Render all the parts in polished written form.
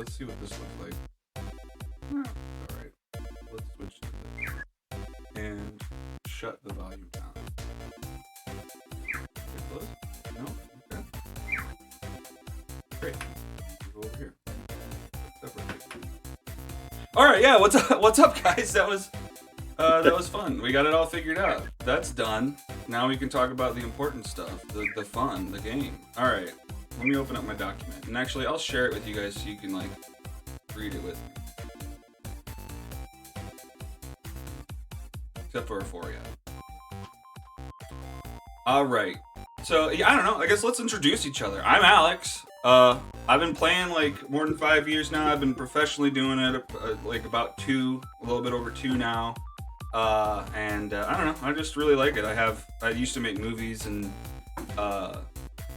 let's see what this looks like. All right, let's switch to this and shut the volume down. Okay, close? No? Okay. Great. We'll go over here. All right, yeah. What's up, guys? That was fun. We got it all figured out. That's done. Now we can talk about the important stuff, the fun, the game. All right. Let me open up my document, and actually, I'll share it with you guys so you can like read it with me. Except for Euphoria. All right. So yeah, I don't know. I guess let's introduce each other. I'm Alex. I've been playing like more than 5 years now. I've been professionally doing it like about a little bit over 2 now. And I don't know. I just really like it. I used to make movies, and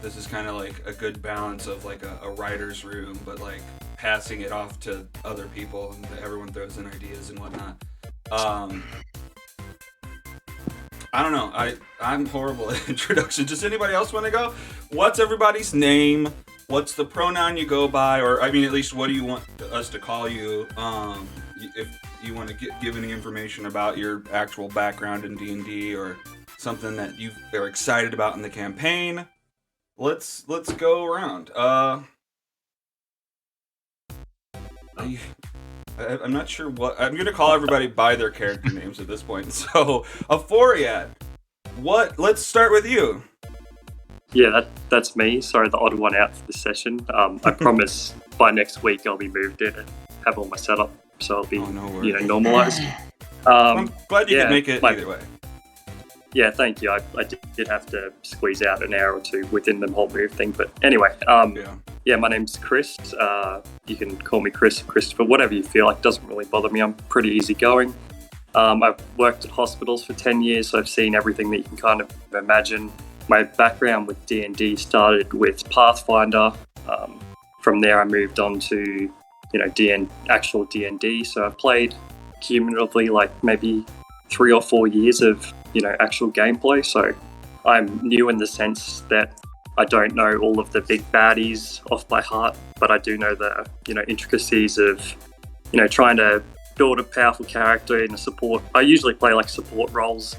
this is kind of like a good balance of like a writer's room, but like passing it off to other people, and everyone throws in ideas and whatnot. I don't know. I'm horrible at introduction. Does anybody else want to go? What's everybody's name? What's the pronoun you go by? Or I mean, at least what do you want us to call you? If you want to give any information about your actual background in D&D or something that you are excited about in the campaign, let's go around. I'm not sure what I'm gonna call everybody by their character names at this point. So, Euphoria, let's start with you. Yeah, that's me. Sorry, the odd one out for the session. I promise by next week I'll be moved in and have all my setup, so I'll be normalized. I'm glad you could make it either way. Yeah, thank you. I did have to squeeze out an hour or two within the whole move thing, but anyway. Yeah, my name's Chris. You can call me Chris, Christopher, whatever you feel like. Doesn't really bother me. I'm pretty easygoing. I've worked at hospitals for 10 years, so I've seen everything that you can kind of imagine. My background with D&D started with Pathfinder. From there, I moved on to actual D&D. So I've played cumulatively like maybe 3 or 4 years of actual gameplay. So I'm new in the sense that I don't know all of the big baddies off by heart, but I do know the intricacies of trying to build a powerful character in a support. I usually play like support roles.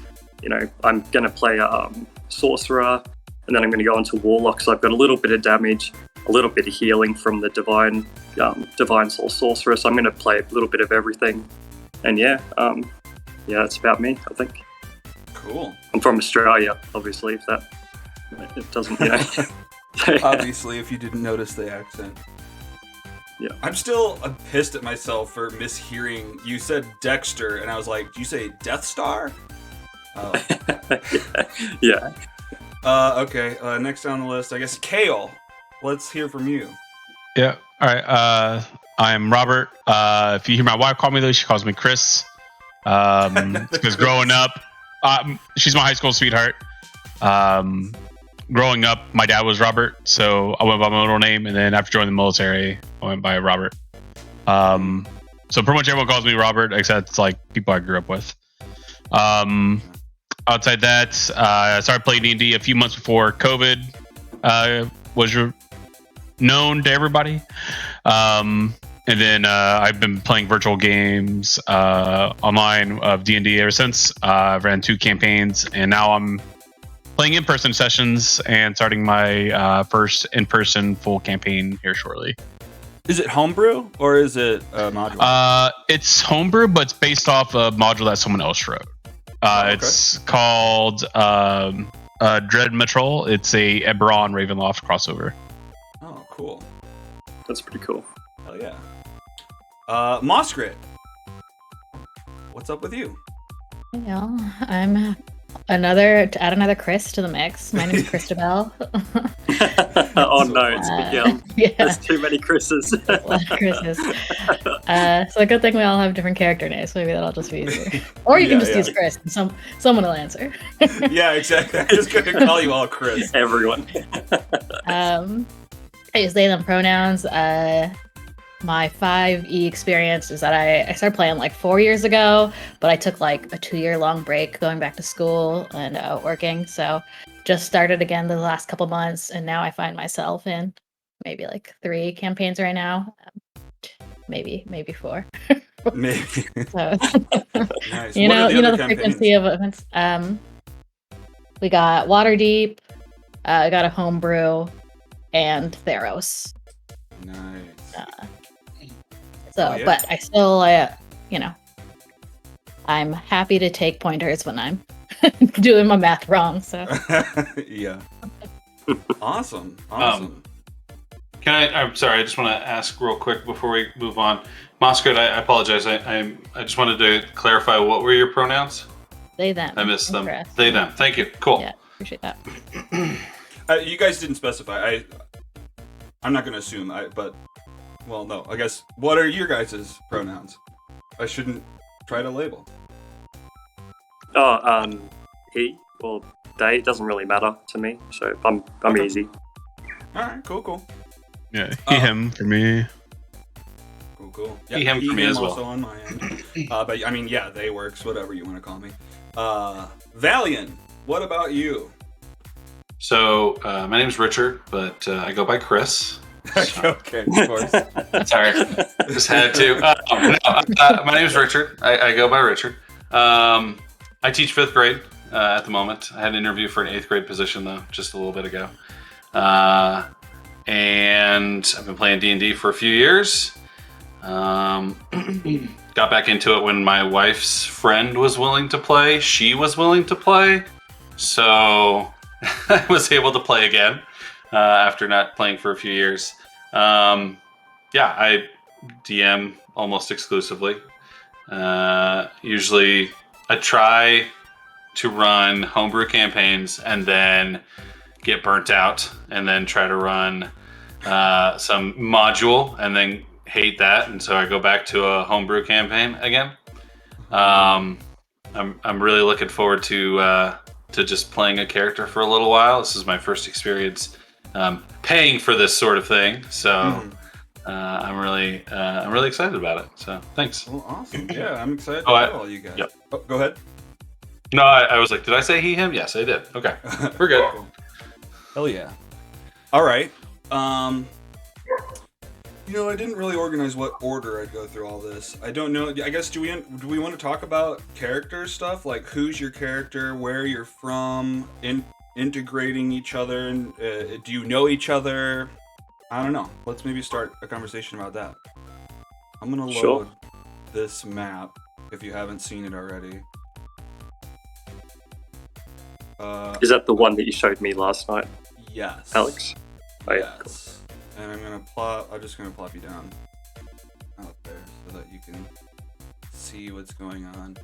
I'm going to play sorcerer, and then I'm going to go into warlock. So I've got a little bit of damage, a little bit of healing from the divine soul sorcerer. So I'm going to play a little bit of everything. And that's about me, I think. Cool. I'm from Australia, obviously, if that it doesn't, Obviously, if you didn't notice the accent. Yeah. I'm still pissed at myself for mishearing. You said Dexter, and I was like, "Did you say Death Star?" Oh. Yeah. Okay. Next on the list, I guess Kale. Let's hear from you. Yeah. All right. I'm Robert. If you hear my wife call me though, she calls me Chris. Because growing up, she's my high school sweetheart. Growing up, my dad was Robert, so I went by my middle name, and then after joining the military, I went by Robert. So pretty much everyone calls me Robert, except like people I grew up with. Outside that, I started playing D&D a few months before COVID was known to everybody. And then I've been playing virtual games online of D&D ever since. I've ran 2 campaigns, and now I'm playing in-person sessions and starting my first in-person full campaign here shortly. Is it homebrew or is it modular? It's homebrew, but it's based off a module that someone else wrote. Okay. It's called Dread Metrol. It's a Eberron Ravenloft crossover. Oh, cool. That's pretty cool. Hell yeah. Moskrit, what's up with you? I'm to add another Chris to the mix. My name is Christabel. Oh no, it's Miguel. Yeah. There's too many Chris's. A lot of Chris's. So a good thing we all have different character names.Maybe that'll just be easier. Or you can just use Chris and someone will answer. Yeah, exactly. I'm just going to call you all Chris. Everyone. I use they, them pronouns. My 5e experience is that I started playing like 4 years ago, but I took like a 2-year long break going back to school and working. So just started again the last couple months, and now I find myself in maybe like 3 campaigns right now. maybe 4. Maybe. So, Nice. you What are know, the other the campaigns? frequency of events. We got Waterdeep, I got a homebrew, and Theros. Nice. So, Oh, yeah. but I still, you know, I'm happy to take pointers when I'm doing my math wrong. So, Yeah. Awesome. I'm sorry. I just want to ask real quick before we move on. Moscow, I apologize. I just wanted to clarify, what were your pronouns? they, them. I missed them. Interest. They, them. Thank you. Cool. Yeah, appreciate that. You guys didn't specify. I'm not going to assume. Well, no. I guess. What are your guys' pronouns? I shouldn't try to label. He or they, it doesn't really matter to me, so I'm Okay. easy. All right. Cool. Yeah, he, him for me. Cool. He, him for me as well. Also on my end. But I mean, yeah, they works. Whatever you want to call me. Valiant. What about you? So my name's Richard, but I go by Chris. Okay, of course. Sorry, just had to. My name's Richard. I go by Richard. I teach 5th grade at the moment. I had an interview for an 8th grade position though, just a little bit ago. And I've been playing D&D for a few years. Got back into it when my wife's friend was willing to play. She was willing to play, so I was able to play again after not playing for a few years. I DM almost exclusively. Usually I try to run homebrew campaigns and then get burnt out, and then try to run some module and then hate that, and so I go back to a homebrew campaign again. I'm really looking forward to just playing a character for a little while. This is my first experience paying for this sort of thing, so I'm really excited about it. So thanks. Well, awesome. Yeah, I'm excited Oh, to meet all you guys. yep. Oh, go ahead. No, I was like, did I say he, him? Yes, I did. Okay, we're good. Cool. Hell yeah. All right. I didn't really organize what order I'd go through all this. I don't know. I guess do we want to talk about character stuff, like who's your character, where you're from, integrating each other, and do you know each other? I don't know. Let's maybe start a conversation about that. I'm gonna load Sure. this map if you haven't seen it already. Is that the one that you showed me last night, Yes. Alex? Oh, yeah, Yes. And I'm just gonna plop you down out there so that you can see what's going on.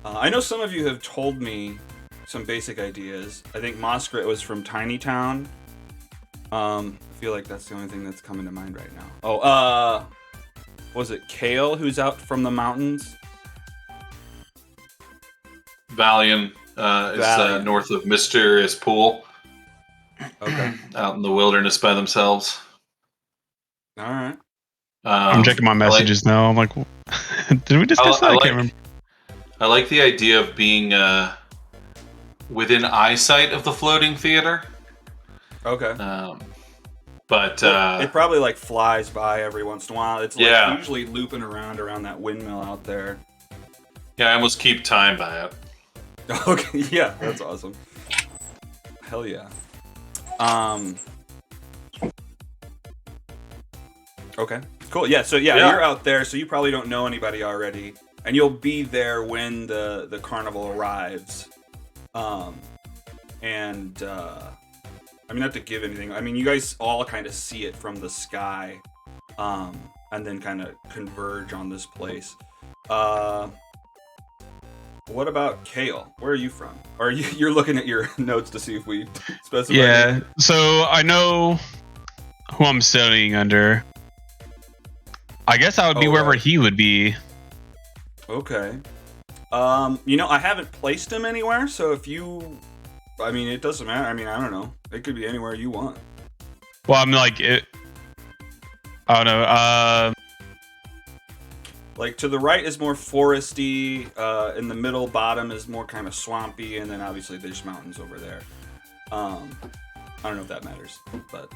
I know some of you have told me some basic ideas. I think Moskrit was from Tiny Town. I feel like that's the only thing that's coming to mind right now. Oh, was it Kale who's out from the mountains? Valiant is north of Mysterious Pool, Okay. out in the wilderness by themselves. All right. I'm checking my messages now. I'm like, did we discuss that? I can't remember. I like the idea of being within eyesight of the floating theater. Okay. But it probably like flies by every once in a while. It's like Yeah. usually looping around that windmill out there. yeah, I almost keep time by it. Okay, yeah, that's awesome. Hell yeah. Okay, cool. Yeah, so Yeah. you're out there, so you probably don't know anybody already, and you'll be there when the carnival arrives. I mean, not to give anything. I mean, you guys all kind of see it from the sky, and then kind of converge on this place. What about Kale? Where are you from? Or you're looking at your notes to see if we specify? Yeah, anything? so I know who I'm studying under. I guess I would be wherever he would be. Okay. I haven't placed him anywhere, so if you... I mean, it doesn't matter. I mean, I don't know. It could be anywhere you want. Well, I'm like, I don't know. Like, to the right is more foresty, in the middle bottom is more kind of swampy, and then obviously there's mountains over there. I don't know if that matters, but...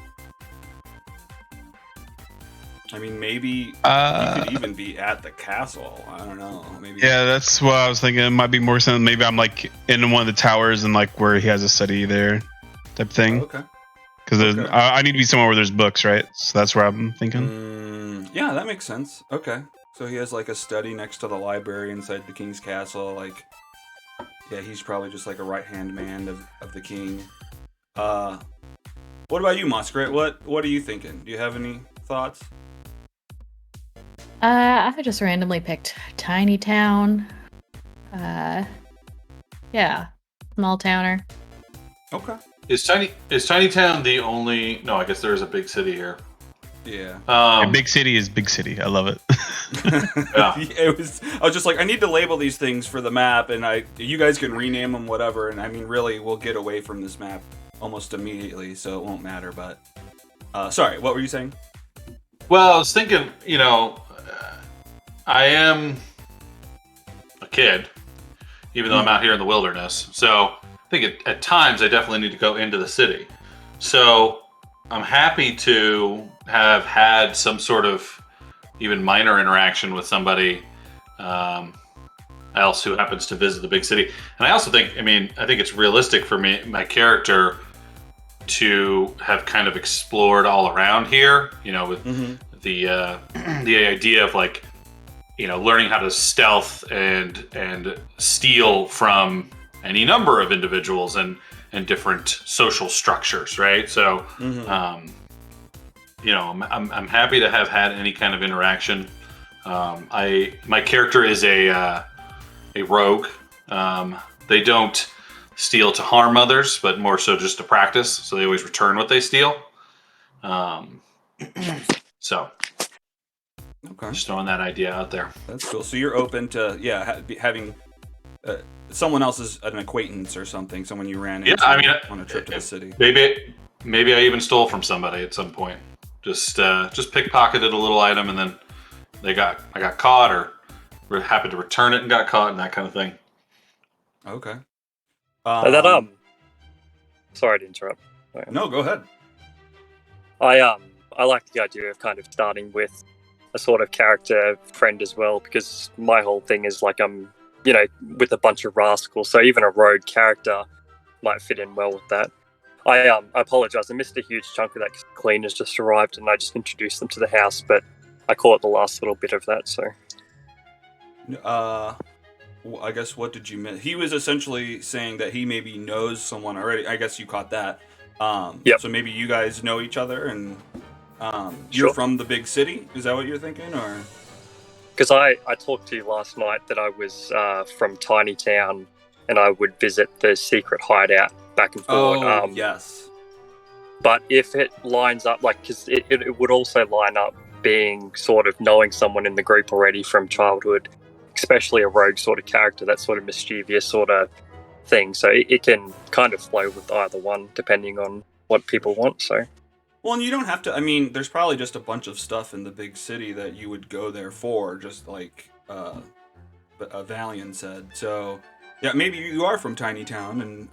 I mean, maybe you could even be at the castle. I don't know. Maybe. Yeah, that's what I was thinking. It might be more something. Maybe I'm like in one of the towers and like where he has a study there, type thing. Okay. Because I need to be somewhere where there's books, right? So that's where I'm thinking. Yeah, that makes sense. Okay. So he has like a study next to the library inside the king's castle. Like, yeah, he's probably just like a right-hand man of the king. What about you, Muskrat? What are you thinking? Do you have any thoughts? I just randomly picked Tiny Town. Yeah, small towner. Okay. Is Tiny Town the only? No, I guess there is a big city here. Yeah. Big city is big city. I love it. Yeah. I was just like, I need to label these things for the map, and you guys can rename them, whatever. And I mean, really, we'll get away from this map almost immediately, so it won't matter. But sorry, what were you saying? Well, I was thinking, I am a kid, even though I'm out here in the wilderness. So I think at times I definitely need to go into the city. So I'm happy to have had some sort of even minor interaction with somebody else who happens to visit the big city. And I also think, I think it's realistic for me, my character, to have kind of explored all around here, with the idea of like, learning how to stealth and steal from any number of individuals and different social structures, right? So, I'm happy to have had any kind of interaction. My character is a rogue. They don't steal to harm others, but more so just to practice. So they always return what they steal. So, okay, just throwing that idea out there. That's cool. So you're open to having someone else as an acquaintance or something, someone you ran into on a trip to the city. Maybe I even stole from somebody at some point. Just pickpocketed a little item, and then I got caught, or happened to return it and got caught, and that kind of thing. Okay. Sorry to interrupt. No, go ahead. I like the idea of kind of starting with a sort of character friend as well, because my whole thing is like I'm, with a bunch of rascals, so even a rogue character might fit in well with that. I apologize, I missed a huge chunk of that because the cleaners just arrived and I just introduced them to the house, but I caught the last little bit of that, so. I guess what did you miss? He was essentially saying that he maybe knows someone already. I guess you caught that. Yep. So maybe you guys know each other, and Sure. you're from the big city? Is that what you're thinking, or? Because I talked to you last night that I was from Tiny Town and I would visit the secret hideout back and forth. Oh, yes. But if it lines up, because it would also line up being sort of knowing someone in the group already from childhood, especially a rogue sort of character, that sort of mischievous sort of thing. So it can kind of flow with either one depending on what people want, so. Well, and you don't have to, there's probably just a bunch of stuff in the big city that you would go there for, just like Valiant said. So, yeah, maybe you are from Tiny Town, and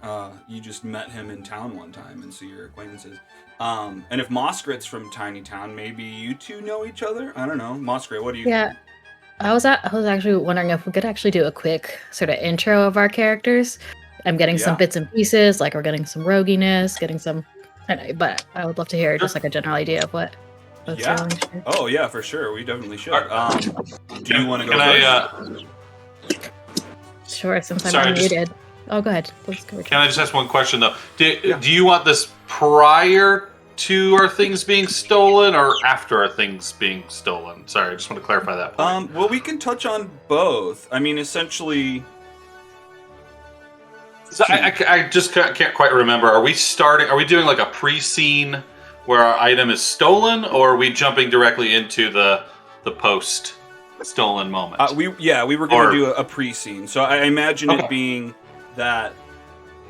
you just met him in town one time, and so you're acquaintances. And if Moskrit's from Tiny Town, maybe you two know each other? I don't know. Moskrit, what do you think? I was actually wondering if we could actually do a quick sort of intro of our characters. I'm getting some bits and pieces, like we're getting some roguiness, getting some... but I would love to hear just like a general idea of what. Yeah. Oh yeah, for sure. We definitely should. Do you want to go first? Sure. Since I'm unmuted. Oh, go ahead. Let's go. Can I just ask one question though? Do you want this prior to our things being stolen or after our things being stolen? Sorry, I just want to clarify that point. Well, we can touch on both. Essentially. So I just can't quite remember. Are we doing like a pre-scene where our item is stolen, or are we jumping directly into the post-stolen moment? We were going to do a pre-scene. So I imagine it being that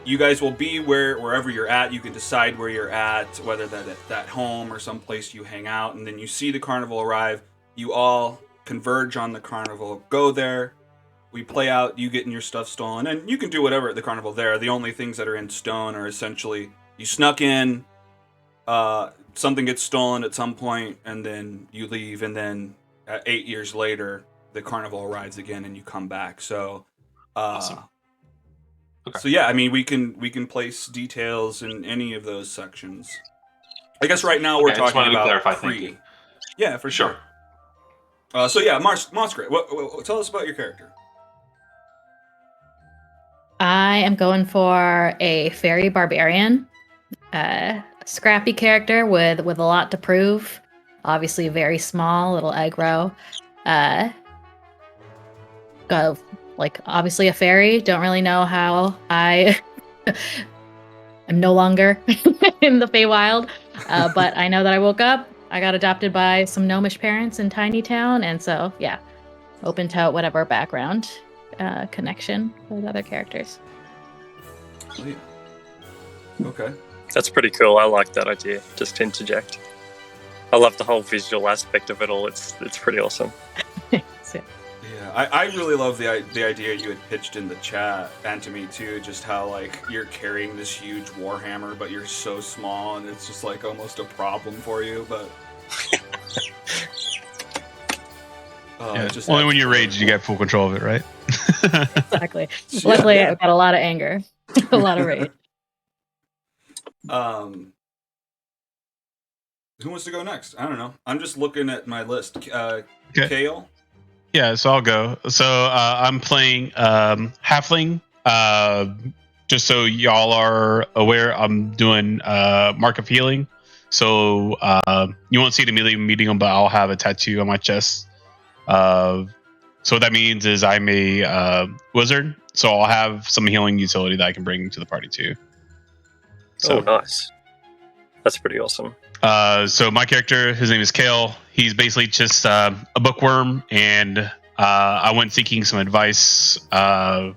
you guys will be wherever you're at. You can decide where you're at, whether that home or someplace you hang out, and then you see the carnival arrive. You all converge on the carnival, go there. We play out, you getting your stuff stolen, and you can do whatever at the carnival there. The only things that are in stone are essentially you snuck in, something gets stolen at some point, and then you leave, and then 8 years later, the carnival rides again, and you come back. So, Awesome. Okay. So yeah, I mean, we can place details in any of those sections. I guess right now we're Okay, I just talking wanted to about clarify, pre. thank you. Yeah, for Sure. sure. So yeah, Moscrit, what tell us about your character. I am going for a fairy barbarian, scrappy character with a lot to prove. Obviously, very small, little aggro. Go like obviously a fairy. Don't really know how I. I'm no longer in the Feywild, but I know that I woke up. I got adopted by some gnomish parents in Tiny Town, and so yeah, open to whatever background connection with other characters. Oh, yeah. Okay. That's pretty cool. I like that idea. Just to interject. I love the whole visual aspect of it all. It's pretty awesome. So, Yeah, I really love the idea you had pitched in the chat, and to me too, just how like you're carrying this huge warhammer, but you're so small, and it's just like almost a problem for you. But just only when you rage you get full control of it, right? exactly. Luckily, I've got a lot of anger, a lot of rage. Who wants to go next? I don't know. I'm just looking at my list. Okay. Kale. Yeah, so I'll go. So I'm playing Halfling. Just so y'all are aware, I'm doing Mark of Healing. So you won't see it immediately meeting them, but I'll have a tattoo on my chest. So what that means is I'm a wizard, so I'll have some healing utility that I can bring to the party too. So, oh, nice. That's pretty awesome. So my character, his name is Kale. He's basically just a bookworm, and I went seeking some advice because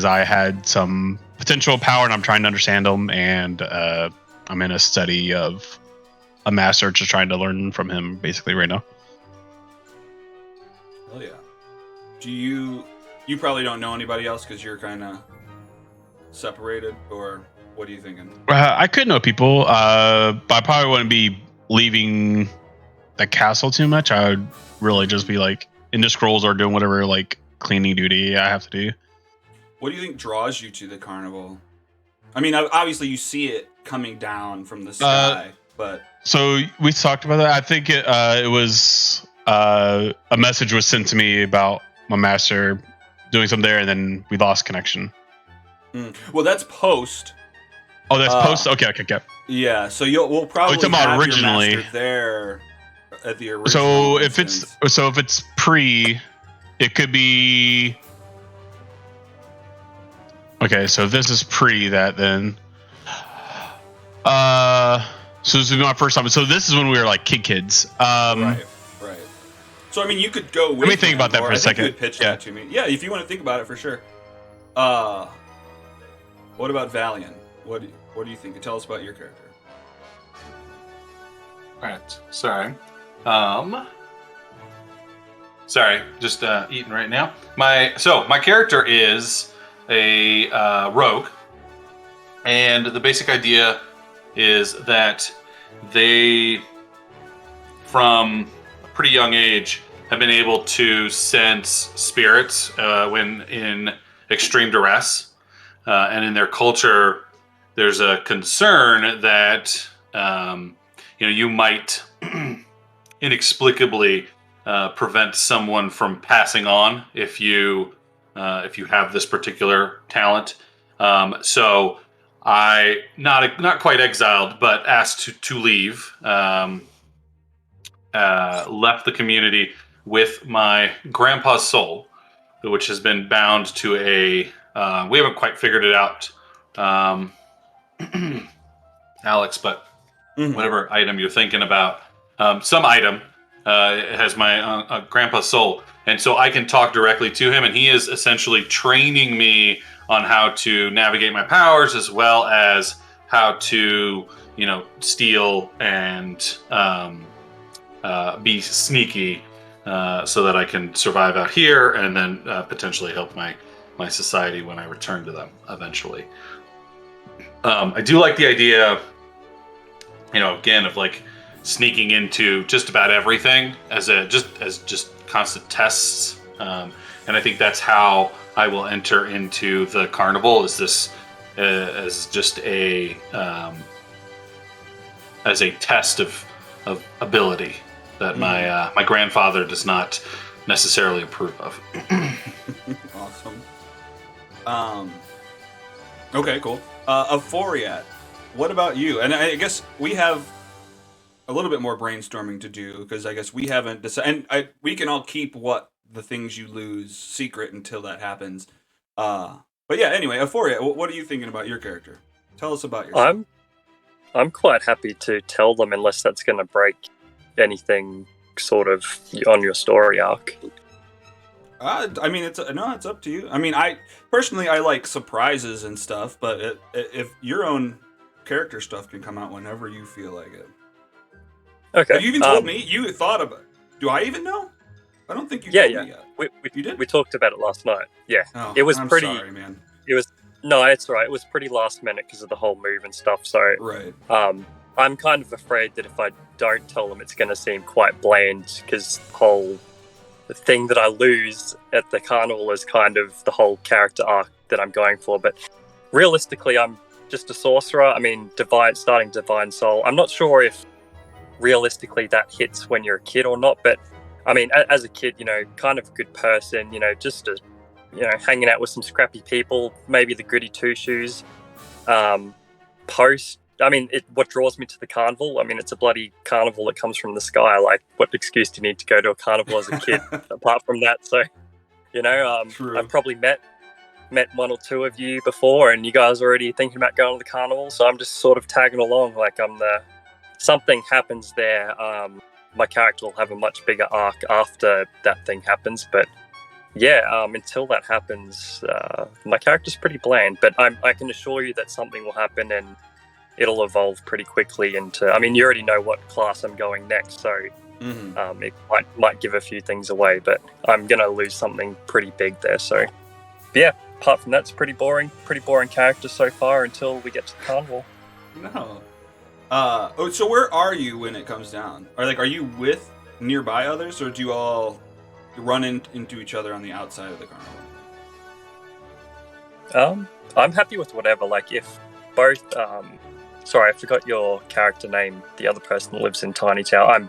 I had some potential power, and I'm trying to understand them. And I'm in a study of a master, just trying to learn from him, basically right now. Hell yeah. Do you probably don't know anybody else because you're kind of separated, or what are you thinking? I could know people, but I probably wouldn't be leaving the castle too much. I would really just be like into scrolls or doing whatever like cleaning duty I have to do. What do you think draws you to the carnival? I mean, obviously you see it coming down from the sky, but so we talked about that. I think it was a message was sent to me about my master doing something there, and then we lost connection. Well, that's post. Oh, that's post. Okay. Yeah, so we'll probably talking about have originally your master there at the original. So instance. if it's pre, it could be. Okay, so if this is pre that, then. So this is my first time. So this is when we were like kids. Right. So I mean, you could go with. Let me think about that for a second. You could pitch that to me. Yeah, if you want to think about it, for sure. What about Valiant? What do you think? Tell us about your character. All right. Sorry. Sorry, just eating right now. My character is a rogue, and the basic idea is that they, from a pretty young age, have been able to sense spirits when in extreme duress, and in their culture, there's a concern that you might inexplicably prevent someone from passing on if you have this particular talent. So I not quite exiled, but asked to leave. Left the community with my grandpa's soul, which has been bound to a. We haven't quite figured it out, Alex, but whatever item you're thinking about, some item has my grandpa's soul, and so I can talk directly to him, and he is essentially training me on how to navigate my powers, as well as how to, steal and be sneaky, so that I can survive out here, and then potentially help my society when I return to them eventually. I do like the idea again, of like sneaking into just about everything as constant tests. And I think that's how I will enter into the carnival, is this as just as a test of ability that my grandfather does not necessarily approve of. Awesome. Okay, cool. Euphoria, what about you? And I guess we have a little bit more brainstorming to do, because I guess we haven't decided. And we can all keep what the things you lose secret until that happens. But yeah, anyway, Euphoria, what are you thinking about your character? Tell us about yourself. I'm quite happy to tell them, unless that's going to break anything sort of on your story arc. I mean, it's up to you. I mean, I personally like surprises and stuff, but if your own character stuff can come out whenever you feel like it. Okay. Have you even told me? You thought about it. Do I even know? I don't think you told me yet. You did? We talked about it last night. Yeah. Oh, it was I'm pretty. Sorry, man. No, it's all right. It was pretty last minute because of the whole move and stuff. So, right. I'm kind of afraid that if I don't tell them, it's going to seem quite bland, because the thing that I lose at the carnival is kind of the whole character arc that I'm going for. But realistically, I'm just a sorcerer. I mean, starting Divine Soul. I'm not sure if realistically that hits when you're a kid or not, but I mean, as a kid, kind of a good person, just hanging out with some scrappy people, maybe the goody two-shoes. What draws me to the carnival, I mean, it's a bloody carnival that comes from the sky. Like, what excuse do you need to go to a carnival as a kid apart from that? So, I've probably met one or two of you before, and you guys are already thinking about going to the carnival, so I'm just sort of tagging along. Like, something happens there. My character will have a much bigger arc after that thing happens, but yeah, until that happens, my character's pretty bland, but I can assure you that something will happen, and it'll evolve pretty quickly into, I mean, you already know what class I'm going next, so it might give a few things away, but I'm going to lose something pretty big there. So yeah, apart from that, it's pretty boring character so far until we get to the carnival. No. So where are you when it comes down? Are you with nearby others, or do you all run into each other on the outside of the carnival? I'm happy with whatever. Like, if both, sorry, I forgot your character name. The other person that lives in Tiny Town.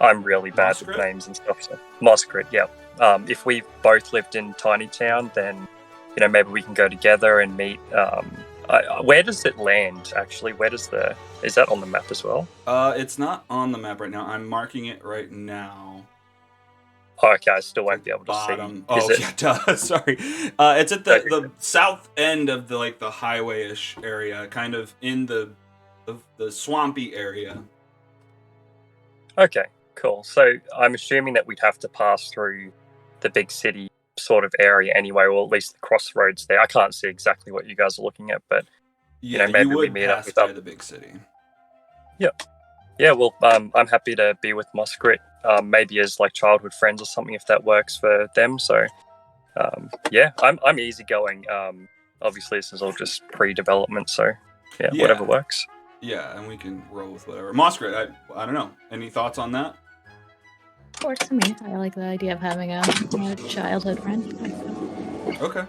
I'm really bad with names and stuff. So Moscrit, yeah. If we both lived in Tiny Town, then maybe we can go together and meet. Where does it land, actually? Is that on the map as well? It's not on the map right now. I'm marking it right now. Oh, okay, I still won't be able to bottom. See. Sorry. It's at the south end of the highway-ish area, kind of in the swampy area. Okay, cool. So I'm assuming that we'd have to pass through the big city sort of area anyway, or at least the crossroads there. I can't see exactly what you guys are looking at, but maybe we meet up with the big city. Yep. Yeah, well, I'm happy to be with Muskrit, maybe as childhood friends or something, if that works for them. So, yeah, I'm easygoing. Obviously, this is all just pre-development, so yeah, whatever works. Yeah, and we can roll with whatever. Muskrit, I don't know. Any thoughts on that? Works for me. I like the idea of having a childhood friend. Okay.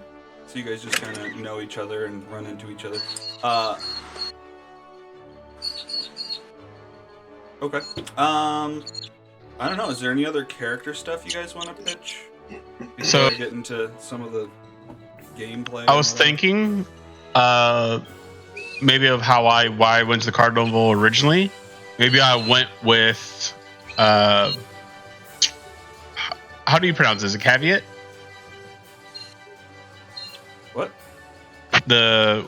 So you guys just kind of know each other and run into each other. Okay. I don't know. Is there any other character stuff you guys want to pitch? Before I get into some of the gameplay. I was thinking, maybe of why I went to the carnival originally. Maybe I went with, how do you pronounce this? A caveat? What? The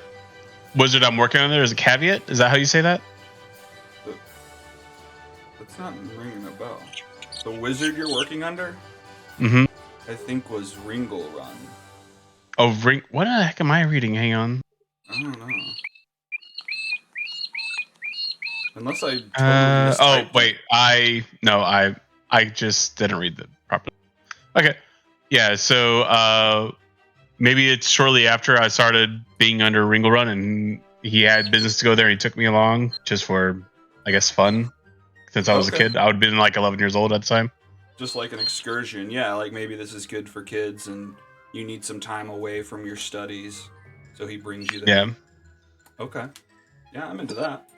wizard I'm working on there is a caveat? Is that how you say that? That's not ringing a bell. The wizard you're working under? Mm-hmm. I think was Ringle Run. Oh, what the heck am I reading? Hang on. I don't know. Unless I totally wait. I just didn't read it properly. Okay. Yeah, so maybe it's shortly after I started being under Ringle Run, and he had business to go there, and he took me along just for, I guess, fun. Since I was a kid, I would have been like 11 years old at the time. Just like an excursion, yeah. Like maybe this is good for kids, and you need some time away from your studies, so he brings you there. Yeah. Okay. Yeah, I'm into that.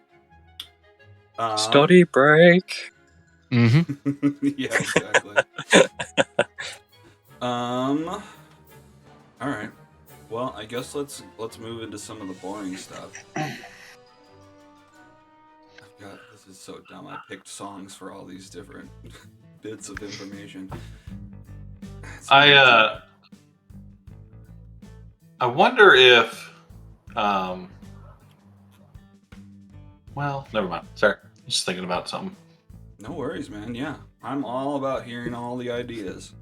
Study break. Mm-hmm. Yeah, exactly. All right. Well, I guess let's move into some of the boring stuff. God, this is so dumb. I picked songs for all these different bits of information. I wonder if, well, never mind. Sorry, just thinking about something. No worries, man. Yeah, I'm all about hearing all the ideas.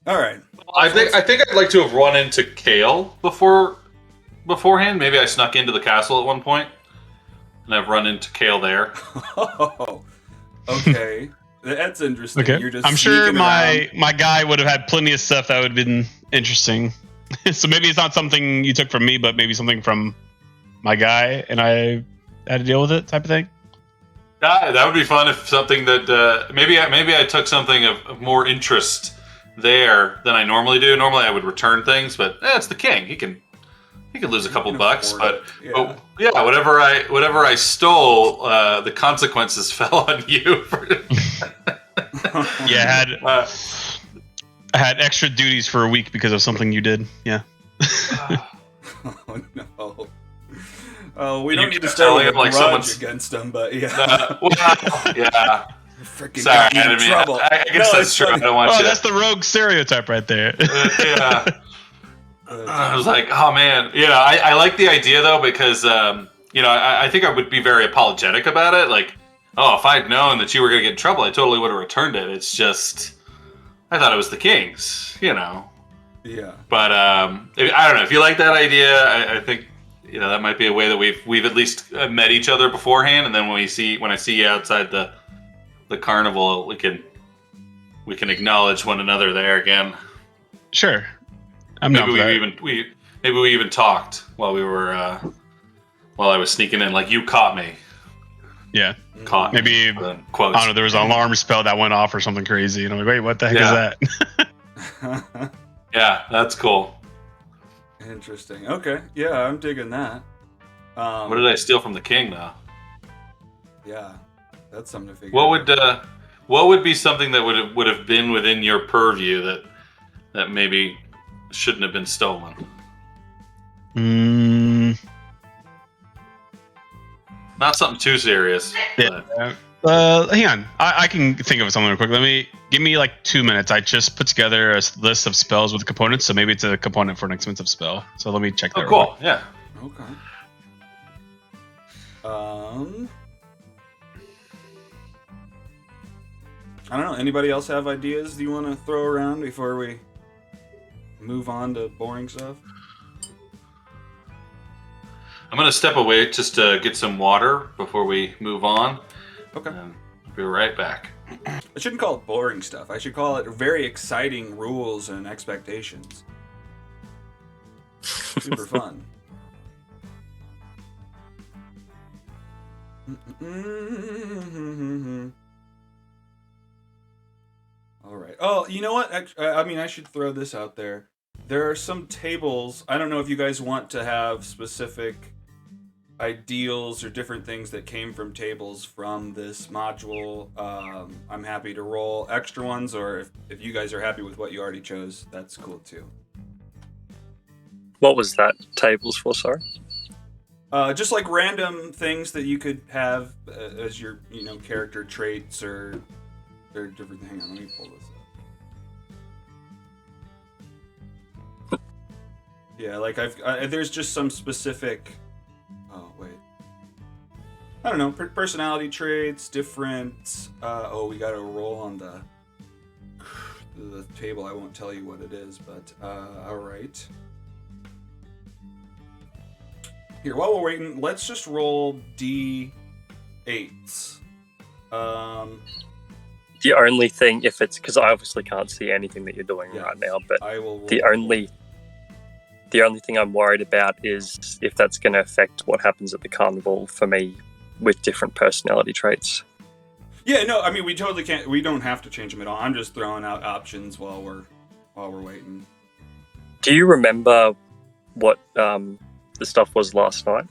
All right. I think I'd like to have run into Kale beforehand. Maybe I snuck into the castle at one point, and I've run into Kale there. Oh, okay. That's interesting. Okay. You're just I'm sure sneaking my around. guy would have had plenty of stuff that would have been interesting. So maybe it's not something you took from me, but maybe something from my guy, and I had to deal with it, type of thing. That would be fun if something that maybe I took something of more interest there than I normally do. Normally I would return things, but it's the king. He can lose a couple bucks, but yeah, whatever I stole, the consequences fell on you. Yeah, I had extra duties for a week because of something you did. Yeah. Oh no. Oh, we You don't need to kept start telling with him, like, grudge someone's- against him, but yeah. Well, yeah. Freaking Sorry, got me in I mean, trouble. I guess No, that's it's true. I funny. don't want Oh, you. that's the rogue stereotype right there. Yeah. I was like, oh man, I like the idea though because I think I would be very apologetic about it. Like, oh, if I'd known that you were gonna get in trouble, I totally would have returned it. It's just, I thought it was the king's, Yeah. But I don't know if you like that idea. I think that might be a way that we've at least met each other beforehand, and then when I see you outside the carnival, we can acknowledge one another there again. Sure. I'm down for that. Maybe we even talked while we were while I was sneaking in. Like, you caught me. Yeah. Caught Maybe, me. I Quotes. don't know, there was an alarm spell that went off or something crazy. And I'm like, wait, what the heck is that? Yeah, that's cool. Interesting. Okay. Yeah, I'm digging that. What did I steal from the king, though? Yeah, that's something to figure out. What would be something that would have been within your purview that maybe shouldn't have been stolen? Not something too serious. Yeah. But... Hang on. I can think of something real quick. Give me like 2 minutes. I just put together a list of spells with components, so maybe it's a component for an expensive spell. So let me check that. Oh, cool. Yeah. Okay. I don't know. Anybody else have ideas you want to throw around before we move on to boring stuff? I'm gonna step away just to get some water before we move on. Okay. And I'll be right back. I shouldn't call it boring stuff. I should call it very exciting rules and expectations. Super fun. All right. Oh, you know what? I should throw this out there. There are some tables. I don't know if you guys want to have specific ideals or different things that came from tables from this module. I'm happy to roll extra ones, or if you guys are happy with what you already chose, that's cool too. What was that tables for, sorry? Just like random things that you could have as your, character traits or different. Hang on, let me pull this up. Yeah, like there's just some specific. Oh wait. I don't know. Personality traits, different. We got to roll on the table. I won't tell you what it is, but all right. Here, while we're waiting, let's just roll D8s. The only thing, if it's because I obviously can't see anything that you're doing right now, but I will the only thing I'm worried about is if that's going to affect what happens at the carnival for me with different personality traits. Yeah, no, I mean we totally can't. We don't have to change them at all. I'm just throwing out options while we're waiting. Do you remember what the stuff was last night?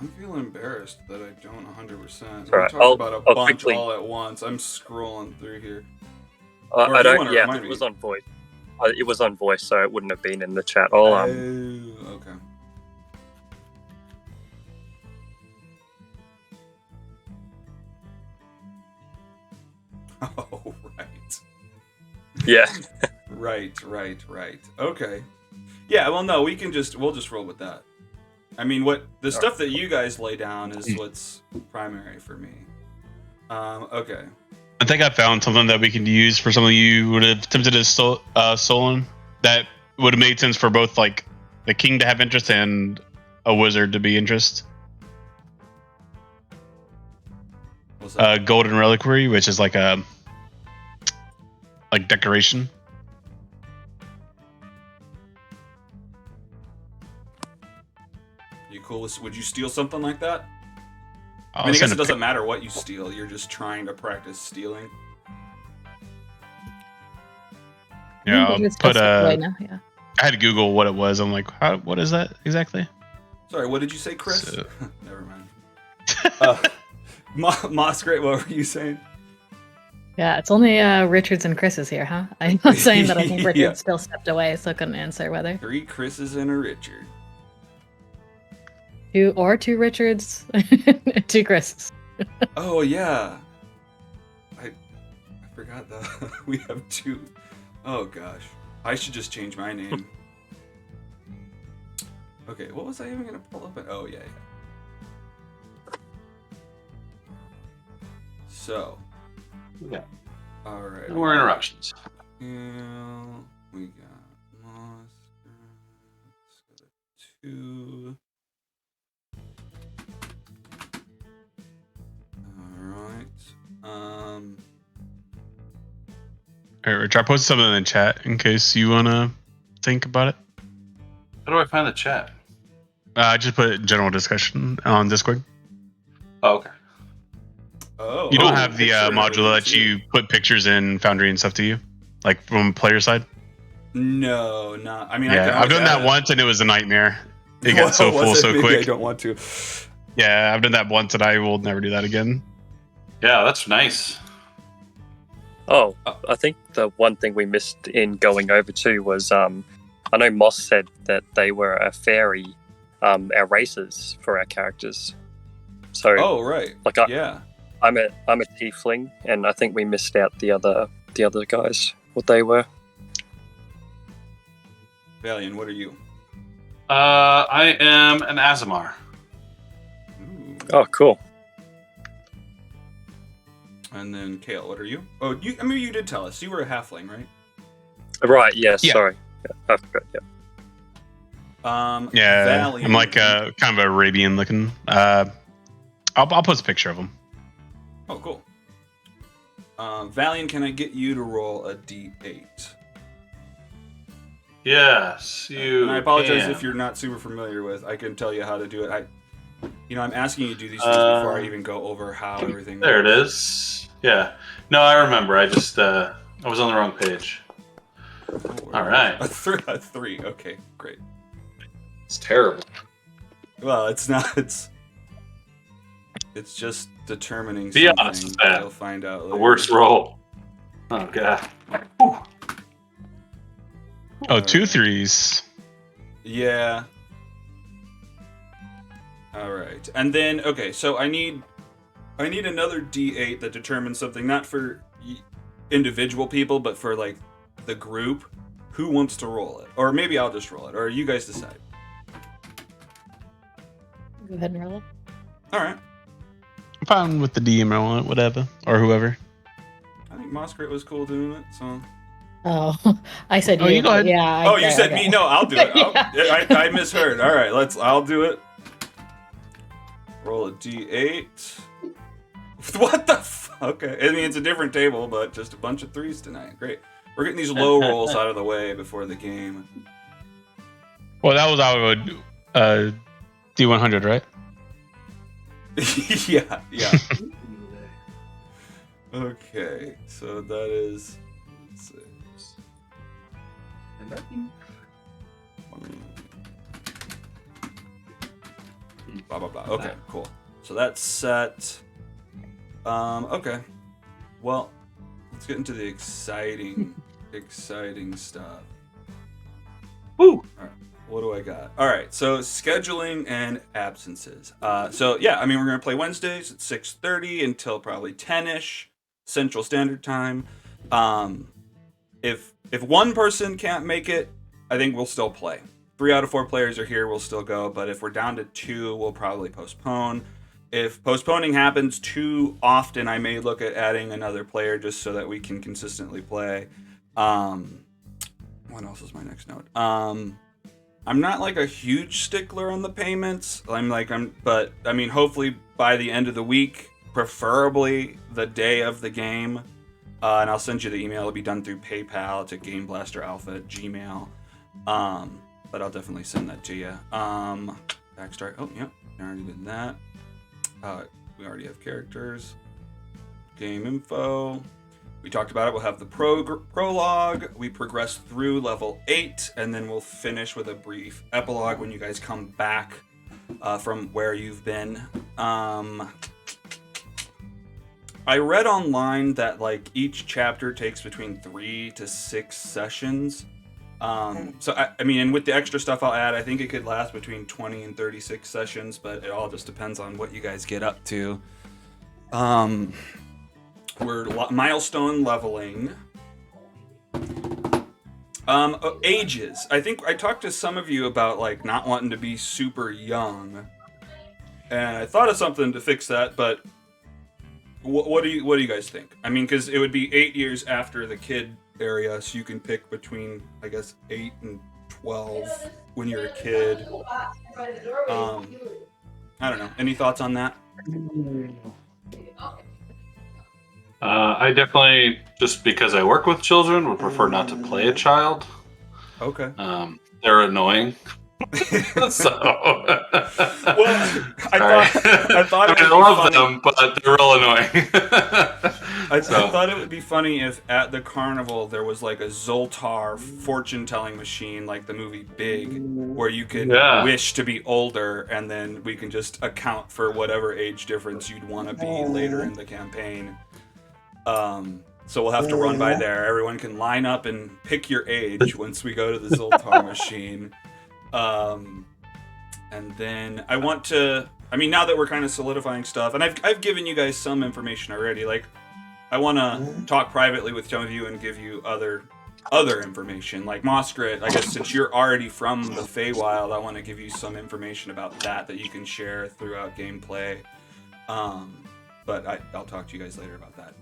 I'm feeling embarrassed that I don't 100%. Right, We're talking about a bunch quickly... all at once. I'm scrolling through here. I don't. Yeah, it was on voice. It was on voice, so it wouldn't have been in the chat. Okay. Oh, right. Yeah. Right. Okay. Yeah, well, no, we'll just roll with that. I mean, the stuff that you guys lay down is what's primary for me. Okay. I think I found something that we can use for something you would have attempted to stolen. That would have made sense for both, like, the king to have interest and a wizard to be interest. What's that? Golden reliquary, which is like a decoration. You cool with? Would you steal something like that? I guess it doesn't matter what you steal. You're just trying to practice stealing. Yeah, I'll put right now. Yeah. I had to Google what it was. I'm like, what is that exactly? Sorry, what did you say, Chris? So... Never mind. Mosgray, what were you saying? Yeah, it's only Richards and Chris's here, huh? I'm not saying that I think Richard still stepped away, so I couldn't answer whether. 3 Chris's and a Richard. Two Richards, 2 Chris's. Oh yeah, I forgot that we have 2. Oh gosh, I should just change my name. Okay, what was I even gonna pull up? Oh yeah. So. Yeah. All right. No more interruptions. Yeah, we got Moss. 2. All right, Rich, I posted something in the chat in case you want to think about it. How do I find the chat? I just put general discussion on Discord. Oh, okay. Oh, you don't have the sure, module that you put pictures in Foundry and stuff, do you? Like from player side? No, not. I mean, yeah, I've done that once and it was a nightmare. It got so full so quick. I don't want to. Yeah, I've done that once and I will never do that again. Yeah, that's nice. Oh, I think the one thing we missed in going over to was I know Moss said that they were a fairy, our races for our characters. So oh right, like I'm a tiefling, and I think we missed out the other guys what they were. Valiant, what are you? I am an Azamar. Ooh. Oh, cool. And then Kale, what are you? Oh, you did tell us you were a halfling, right? Right. Yes. Yeah. Sorry. Yeah, I forgot. Yeah. Yeah. Valiant. I'm like kind of Arabian looking. I'll post a picture of him. Oh, cool. Valiant, can I get you to roll a d8? Yes, you. And I apologize can. if you're not super familiar with. I can tell you how to do it. I'm asking you to do these things before I even go over how everything. There works. it is. Yeah. No, I remember. I just I was on the wrong page. All right. A 3. Okay, great. It's terrible. Well, it's not. It's just determining Be something. honest with that. You'll find out later. The worst roll. Oh god. Whew. Oh, 2 3s. Yeah. All right, and then okay, so I need another D8 that determines something, not for individual people, but for like the group. Who wants to roll it, or maybe I'll just roll it, or you guys decide. Go ahead and roll it. All right. I'm fine with the DM on it, whatever, or whoever. I think Mosgray was cool doing it, so. Oh, I said you. You go ahead. Yeah. Oh, you said me. No, I'll do it. Yeah. I misheard. All right, I'll do it. Roll a d8. What the fuck? Okay. I mean, it's a different table, but just a bunch of 3s tonight. Great. We're getting these low rolls out of the way before the game. Well, that was our D100, right? Yeah, yeah. Okay, so that is 6. Blah blah blah. Okay, cool. So that's set. Okay. Well, let's get into the exciting stuff. Woo! All right. What do I got? All right. So scheduling and absences. So yeah, I mean we're gonna play Wednesdays at 6:30 until probably 10ish Central Standard Time. If one person can't make it, I think we'll still play. 3 out of 4 players are here, we'll still go. But if we're down to 2, we'll probably postpone. If postponing happens too often, I may look at adding another player just so that we can consistently play. What else is my next note? I'm not like a huge stickler on the payments. But I mean, hopefully by the end of the week, preferably the day of the game. And I'll send you the email. It'll be done through PayPal. It's at GameBlasterAlpha@gmail. But I'll definitely send that to you. Backstory. Oh, yep. I already did that. We already have characters. Game info. We talked about it. We'll have the prologue. We progress through level 8, and then we'll finish with a brief epilogue when you guys come back from where you've been. I read online that like each chapter takes between 3 to 6 sessions. So I mean, and with the extra stuff I'll add, I think it could last between 20 and 36 sessions, but it all just depends on what you guys get up to. We're milestone leveling. Ages. I think I talked to some of you about like not wanting to be super young, and I thought of something to fix that. But what do you guys think? I mean, because it would be 8 years after the kid area, so you can pick between, I guess, 8 and 12 when you're a kid. I don't know. Any thoughts on that? I definitely, just because I work with children, would prefer not to play a child. Okay. They're annoying. So, I thought I love them, but they're real annoying. I thought it would be funny if at the carnival there was like a Zoltar fortune-telling machine, like the movie Big, where you could wish to be older, and then we can just account for whatever age difference you'd want to be later in the campaign. So we'll have to run by there. Everyone can line up and pick your age once we go to the Zoltar machine. And then I want to, I mean, now that we're kind of solidifying stuff, and I've given you guys some information already, like, I want to talk privately with some of you and give you other information, like Moskrit. I guess since you're already from the Feywild, I want to give you some information about that you can share throughout gameplay. But I'll talk to you guys later about that.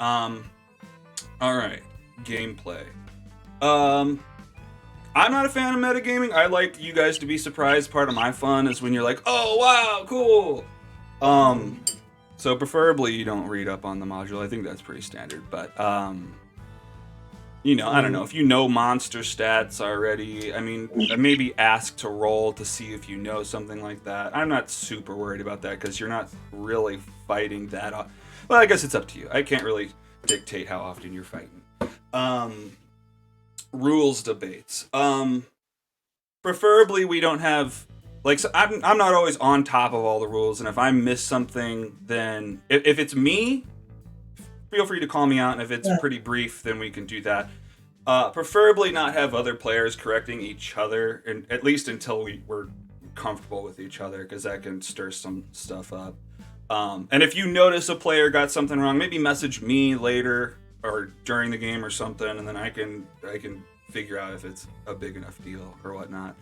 All right, gameplay. I'm not a fan of metagaming. I like you guys to be surprised. Part of my fun is when you're like, oh, wow, cool. So preferably you don't read up on the module. I think that's pretty standard. But, you know, I don't know. If you know monster stats already, I mean, maybe ask to roll to see if you know something like that. I'm not super worried about that because you're not really fighting that. Well, I guess it's up to you. I can't really dictate how often you're fighting. Rules debates. Preferably we don't have, like, so I'm not always on top of all the rules, and if I miss something, then if it's me, feel free to call me out, and if it's pretty brief, then we can do that. Preferably not have other players correcting each other, and at least until we're comfortable with each other, because that can stir some stuff up. And if you notice a player got something wrong, maybe message me later or during the game or something, and then I can figure out if it's a big enough deal or whatnot.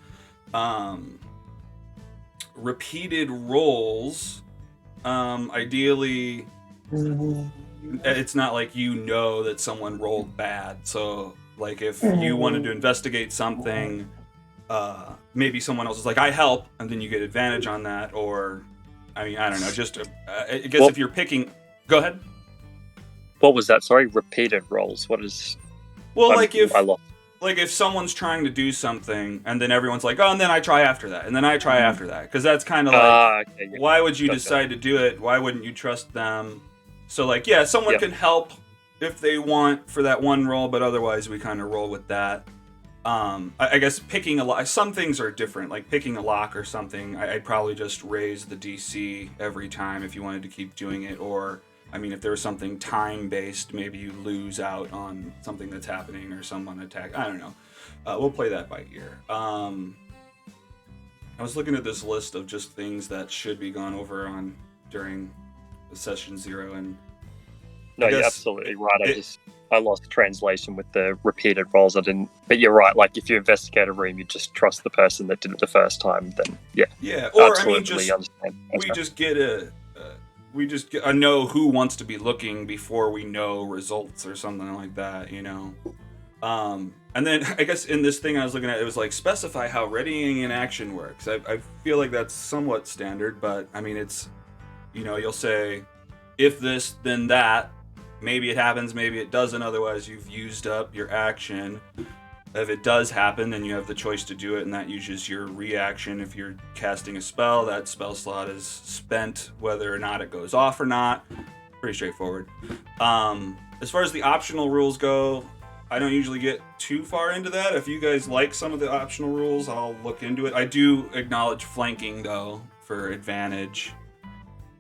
Repeated rolls, ideally, it's not like you know that someone rolled bad. So, like, if you wanted to investigate something, maybe someone else is like, I help, and then you get advantage on that, or, I mean, I don't know, just, I guess if you're picking, go ahead. What was that? Sorry, repeated rolls. What is? Well, like if I lost. like if someone's trying to do something and then everyone's like, oh, and then I try after that, and then I try after that, because that's kind of like, okay, yeah. Why would you Gotcha. decide to do it? Why wouldn't you trust them? So like, yeah, someone Yep. can help if they want for that one roll, but otherwise we kind of roll with that. I guess picking a lock, some things are different, like picking a lock or something, I'd probably just raise the DC every time if you wanted to keep doing it, or I mean, if there was something time-based, maybe you lose out on something that's happening or someone attack. I don't know. We'll play that by ear. I was looking at this list of just things that should be gone over on during session 0, and No, I you're guess absolutely right. I lost translation with the repeated rolls. I didn't, but you're right. Like if you investigate a room, you just trust the person that did it the first time. Then yeah, or I mean, absolutely just understand. we just get a know who wants to be looking before we know results or something like that, you know. And then I guess in this thing I was looking at, it was like specify how readying an action works. I feel like that's somewhat standard, but I mean it's, you know, you'll say if this then that, maybe it happens, maybe it doesn't, otherwise you've used up your action. If it does happen, then you have the choice to do it, and that uses your reaction. If you're casting a spell, that spell slot is spent, whether or not it goes off or not. Pretty straightforward. As far as the optional rules go, I don't usually get too far into that. If you guys like some of the optional rules, I'll look into it. I do acknowledge flanking, though, for advantage.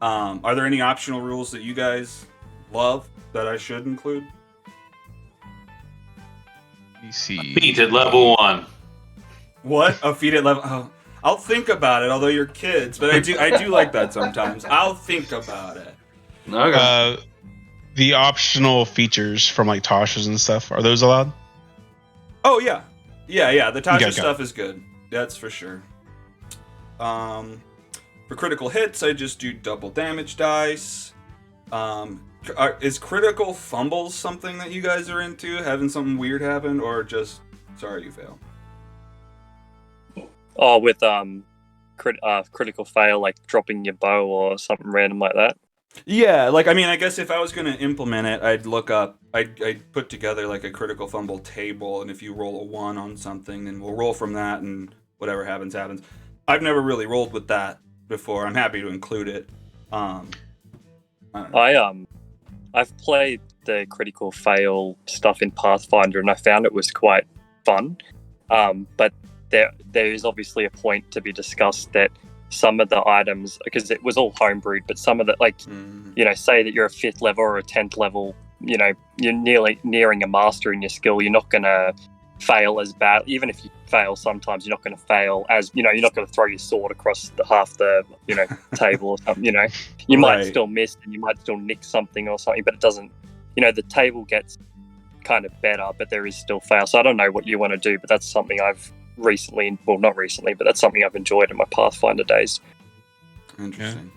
Are there any optional rules that you guys love that I should include? DC. Feat at level 1. What? A feat at level? Oh, I'll think about it. Although you're kids, but I do like that sometimes. I'll think about it. Okay. The optional features from like Tasha's and stuff, are those allowed? Oh yeah. The Tasha Okay. stuff is good. That's for sure. For critical hits, I just do double damage dice. Is critical fumbles something that you guys are into? Having something weird happen, or just sorry you fail? Oh, with critical fail, like dropping your bow or something random like that. Yeah, like I mean, I guess if I was gonna implement it, I'd look up, I'd put together like a critical fumble table, and if you roll a 1 on something, then we'll roll from that, and whatever happens, happens. I've never really rolled with that before. I'm happy to include it. I don't know. I've played the critical fail stuff in Pathfinder, and I found it was quite fun. But there is obviously a point to be discussed that some of the items, because it was all homebrewed, but some of the, like, you know, say that you're a 5th level or a 10th level, you know, you're nearing a master in your skill, you're not going to fail as bad. Even if you fail sometimes, you're not going to fail as, you know, you're not going to throw your sword across half the, you know, table or something, you know. You might Right. still miss and you might still nick something or something, but it doesn't, you know, the table gets kind of better, but there is still fail. So I don't know what you want to do, but that's something I've recently, well, not recently, but that's something I've enjoyed in my Pathfinder days. Interesting.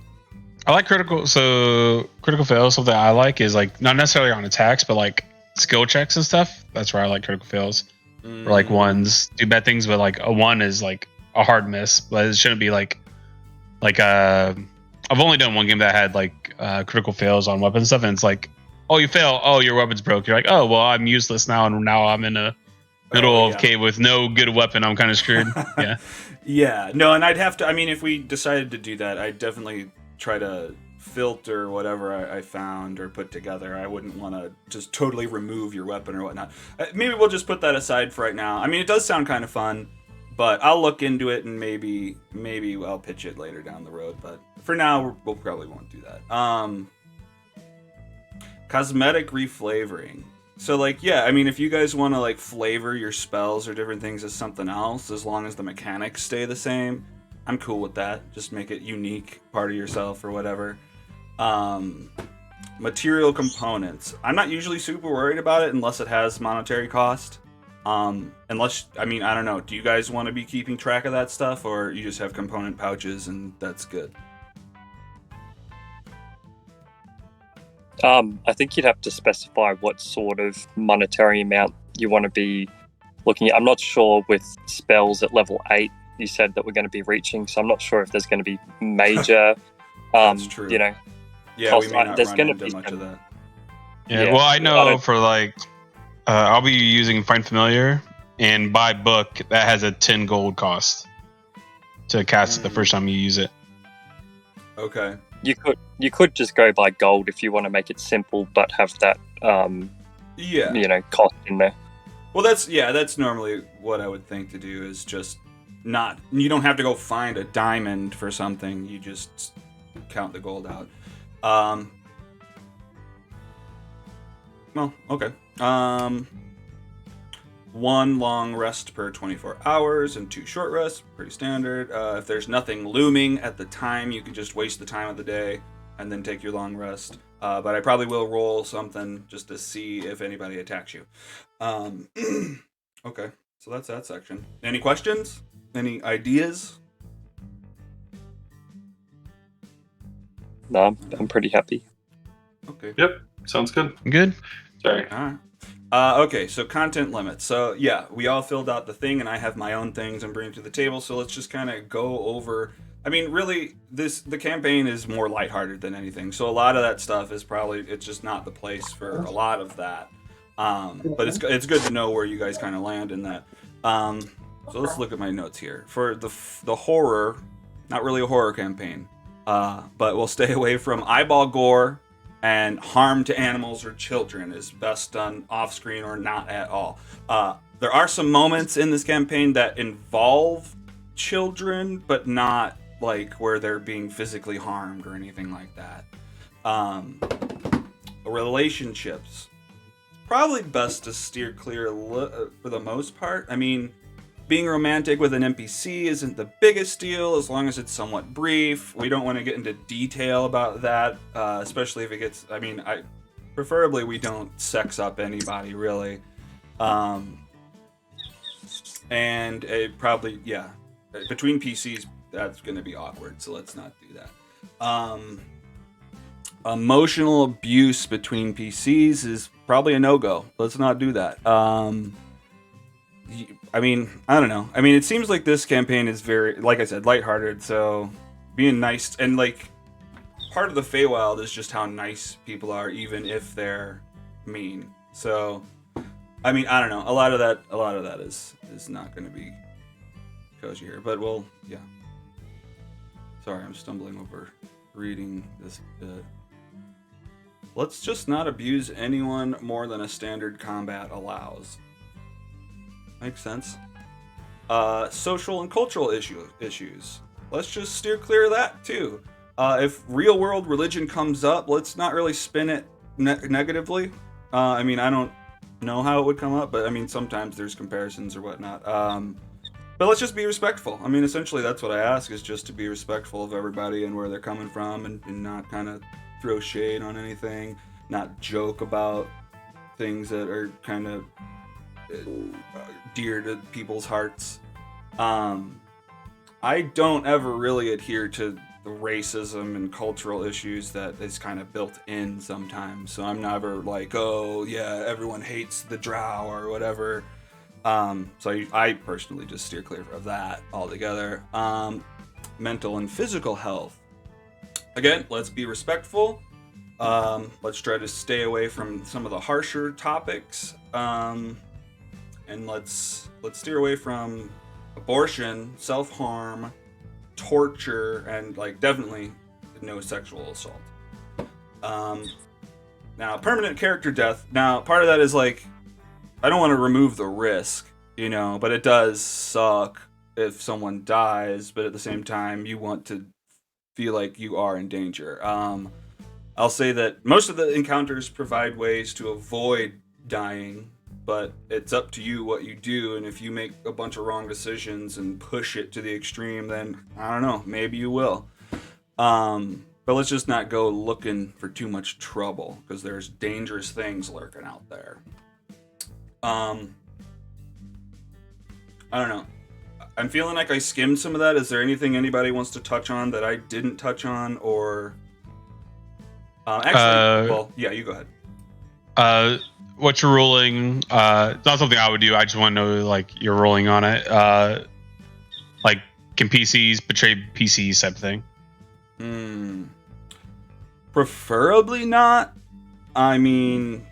I like critical. So critical fails, something I like is like not necessarily on attacks, but like skill checks and stuff. That's where I like critical fails. Or like ones do bad things, but like a 1 is like a hard miss, but it shouldn't be like I've only done one game that had like critical fails on weapon stuff, and it's like, oh, you fail, oh, your weapon's broke. You're like, oh, well, I'm useless now, and now I'm in a middle of cave with no good weapon. I'm kind of screwed. Yeah. Yeah, no, and I'd have to, I mean, if we decided to do that, I'd definitely try to filter whatever I found or put together. I wouldn't want to just totally remove your weapon or whatnot. Maybe we'll just put that aside for right now. I mean, it does sound kind of fun, but I'll look into it and maybe I'll pitch it later down the road. But for now, we'll probably won't do that. Cosmetic reflavoring. So, like, yeah, I mean, if you guys want to, like, flavor your spells or different things as something else, as long as the mechanics stay the same, I'm cool with that. Just make it unique, part of yourself or whatever. Material components. I'm not usually super worried about it unless it has monetary cost. Unless, I mean, I don't know. Do you guys want to be keeping track of that stuff, or you just have component pouches and that's good? I think you'd have to specify what sort of monetary amount you want to be looking at. I'm not sure with spells at level 8 you said that we're going to be reaching, so I'm not sure if there's going to be major That's true. you know, Yeah, cost. we may not There's run gonna into be much some- of that. Yeah, Yeah. well, I I know don't- for like, I'll be using Find Familiar and by book, that has a 10 gold cost to cast it the first time you use it. Okay. You could just go by gold if you want to make it simple, but have that cost in there. Well, that's normally what I would think to do, is just not, you don't have to go find a diamond for something, you just count the gold out. Well, okay. 1 long rest per 24 hours and 2 short rests, pretty standard. If there's nothing looming at the time, you can just waste the time of the day and then take your long rest. But I probably will roll something just to see if anybody attacks you. Okay, so that's that section. Any questions? Any ideas? No, I'm pretty happy. Okay. Yep, sounds good. Good. Sorry. All right. Okay, so content limits. So yeah, we all filled out the thing, and I have my own things I'm bringing to the table. So let's just kind of go over. I mean, really, the campaign is more lighthearted than anything. So a lot of that stuff is it's just not the place for a lot of that. But it's good to know where you guys kind of land in that. So let's look at my notes here. For the horror, not really a horror campaign, but we'll stay away from eyeball gore. And harm to animals or children is best done off screen or not at all. There are some moments in this campaign that involve children, but not like where they're being physically harmed or anything like that. Relationships, probably best to steer clear for the most part. I mean, being romantic with an NPC isn't the biggest deal as long as it's somewhat brief. We don't want to get into detail about that, especially if it gets. I mean, preferably we don't sex up anybody really, and it probably between PCs that's going to be awkward. So let's not do that. Emotional abuse between PCs is probably a no-go. Let's not do that. I mean, I don't know. I mean, it seems like this campaign is very, like I said, lighthearted. So being nice, and like part of the Feywild is just how nice people are, even if they're mean. So, I mean, I don't know. A lot of that is not going to be cozy here. But sorry, I'm stumbling over reading this bit. Let's just not abuse anyone more than a standard combat allows. Makes sense. Social and cultural issues. Let's just steer clear of that too. If real world religion comes up, let's not really spin it negatively. I mean, I don't know how it would come up, but I mean, sometimes there's comparisons or whatnot. But let's just be respectful. I mean, essentially, that's what I ask, is just to be respectful of everybody and where they're coming from, and not kind of throw shade on anything, not joke about things that are kind of dear to people's hearts. I don't ever really adhere to the racism and cultural issues that is kind of built in sometimes. So I'm never like, oh yeah, everyone hates the drow or whatever. So I personally just steer clear of that altogether. Mental and physical health. Again, let's be respectful. Let's try to stay away from some of the harsher topics. And let's steer away from abortion, self-harm, torture, and like definitely no sexual assault. Now, permanent character death. Now, part of that is like, I don't want to remove the risk, but it does suck if someone dies, but at the same time, you want to feel like you are in danger. I'll say that most of the encounters provide ways to avoid dying, but it's up to you what you do, and if you make a bunch of wrong decisions and push it to the extreme, then I don't know, maybe you will. But let's just not go looking for too much trouble, because there's dangerous things lurking out there. I don't know. I'm feeling like I skimmed some of that. Is there anything anybody wants to touch on that I didn't touch on, or actually, well, yeah, you go ahead. What you're rolling? It's not something I would do. I just want to know, like, you're rolling on it. Like, can PCs betray PCs type of thing? Preferably not. I mean,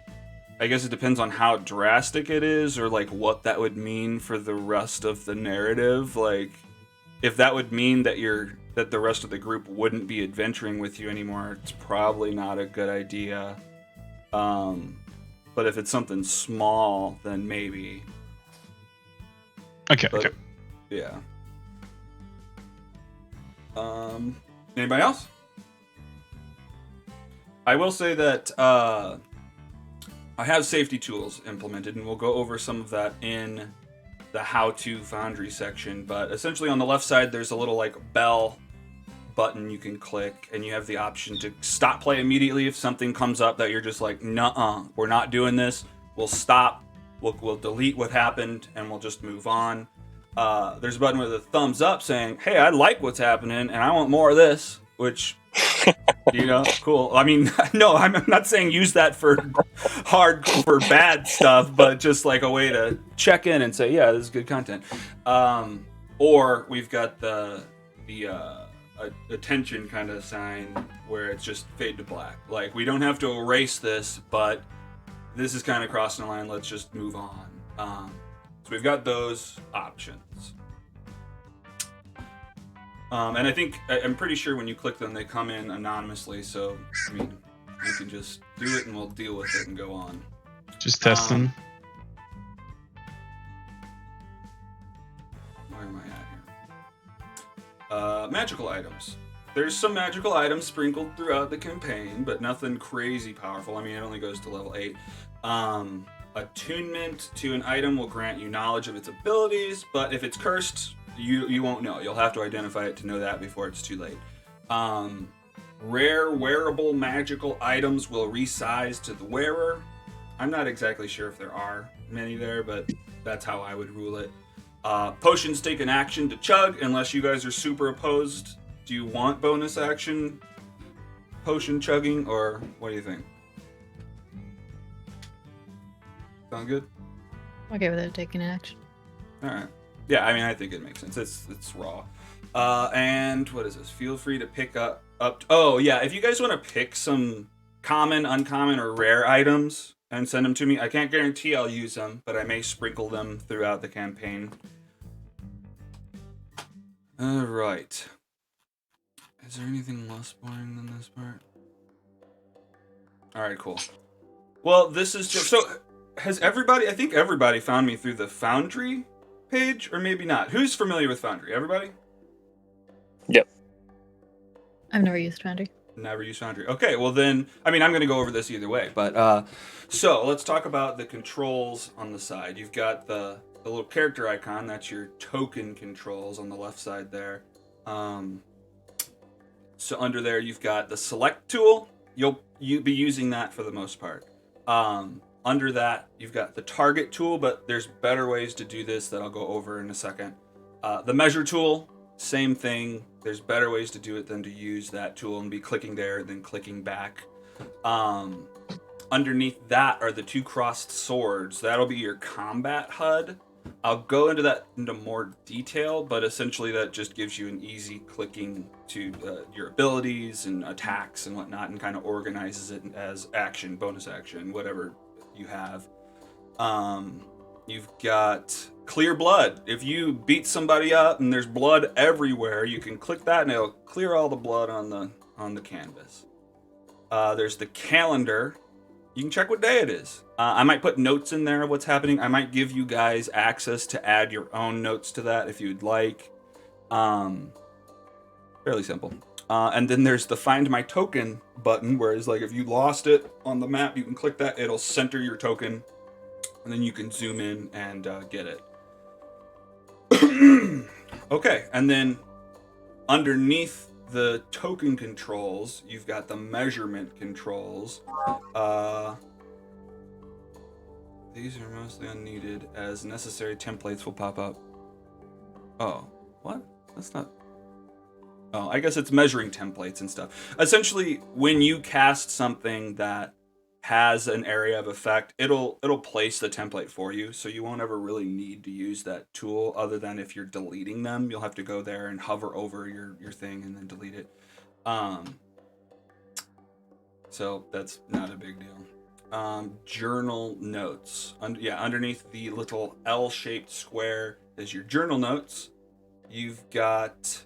I guess it depends on how drastic it is, or like what that would mean for the rest of the narrative. Like, if that would mean that the rest of the group wouldn't be adventuring with you anymore, it's probably not a good idea. But if it's something small, then maybe. Okay. Yeah. Anybody else? I will say that I have safety tools implemented, and we'll go over some of that in the how-to Foundry section. But essentially on the left side, there's a little like bell button you can click, and you have the option to stop play immediately if something comes up that you're just like, nuh-uh, we're not doing this. We'll stop. We'll delete what happened, and we'll just move on. There's a button with a thumbs up saying, hey, I like what's happening, and I want more of this, which, cool. I mean, no, I'm not saying use that for bad stuff, but just like a way to check in and say, yeah, this is good content. Or we've got the attention kind of sign where it's just fade to black. Like, we don't have to erase this, but this is kind of crossing the line. Let's just move on. So we've got those options. And I'm pretty sure when you click them, they come in anonymously. So, I mean, you can just do it and we'll deal with it and go on. Just testing. Where am I at here? Magical items. There's some magical items sprinkled throughout the campaign, but nothing crazy powerful. I mean, it only goes to level 8. Attunement to an item will grant you knowledge of its abilities, but if it's cursed, you won't know. You'll have to identify it to know that before it's too late. Rare wearable magical items will resize to the wearer. I'm not exactly sure if there are many there, but that's how I would rule it. Potions take an action to chug unless you guys are super opposed. Do you want bonus action potion chugging, or what do you think? Sound good? I'm okay with it taking action. All right. Yeah, I mean, I think it makes sense. It's raw. And what is this? Feel free to pick up. Oh yeah, if you guys want to pick some common, uncommon, or rare items and send them to me, I can't guarantee I'll use them, but I may sprinkle them throughout the campaign. All right. Is there anything less boring than this part? All right, cool. Well, this is just so. Has everybody? I think everybody found me through the Foundry page, or maybe not. Who's familiar with Foundry? Everybody? Yep. I've never used Foundry. Never used Foundry. Okay, well then, I mean, I'm going to go over this either way. But so let's talk about the controls on the side. You've got the little character icon. That's your token controls on the left side there. So under there, you've got the select tool. You'll be using that for the most part. Under that, you've got the target tool, but there's better ways to do this that I'll go over in a second. The measure tool, same thing. There's better ways to do it than to use that tool and be clicking there and then clicking back. Underneath that are the 2 crossed swords. That'll be your combat HUD. I'll go into that into more detail, but essentially that just gives you an easy clicking to your abilities and attacks and whatnot, and kind of organizes it as action, bonus action, whatever you have. You've got clear blood. If you beat somebody up and there's blood everywhere, you can click that and it'll clear all the blood on the canvas. There's the calendar. You can check what day it is. I might put notes in there of what's happening. I might give you guys access to add your own notes to that if you'd like. Fairly simple. And then there's the Find My Token button, whereas like if you lost it on the map, you can click that. It'll center your token, and then you can zoom in and get it. Okay, and then underneath the token controls, you've got the measurement controls. These are mostly unneeded, as necessary templates will pop up. Oh, what? That's not... Oh, I guess it's measuring templates and stuff. Essentially, when you cast something that has an area of effect, it'll place the template for you, so you won't ever really need to use that tool, other than if you're deleting them. You'll have to go there and hover over your thing and then delete it. So that's not a big deal. journal notes. Underneath the little L-shaped square is your journal notes. You've got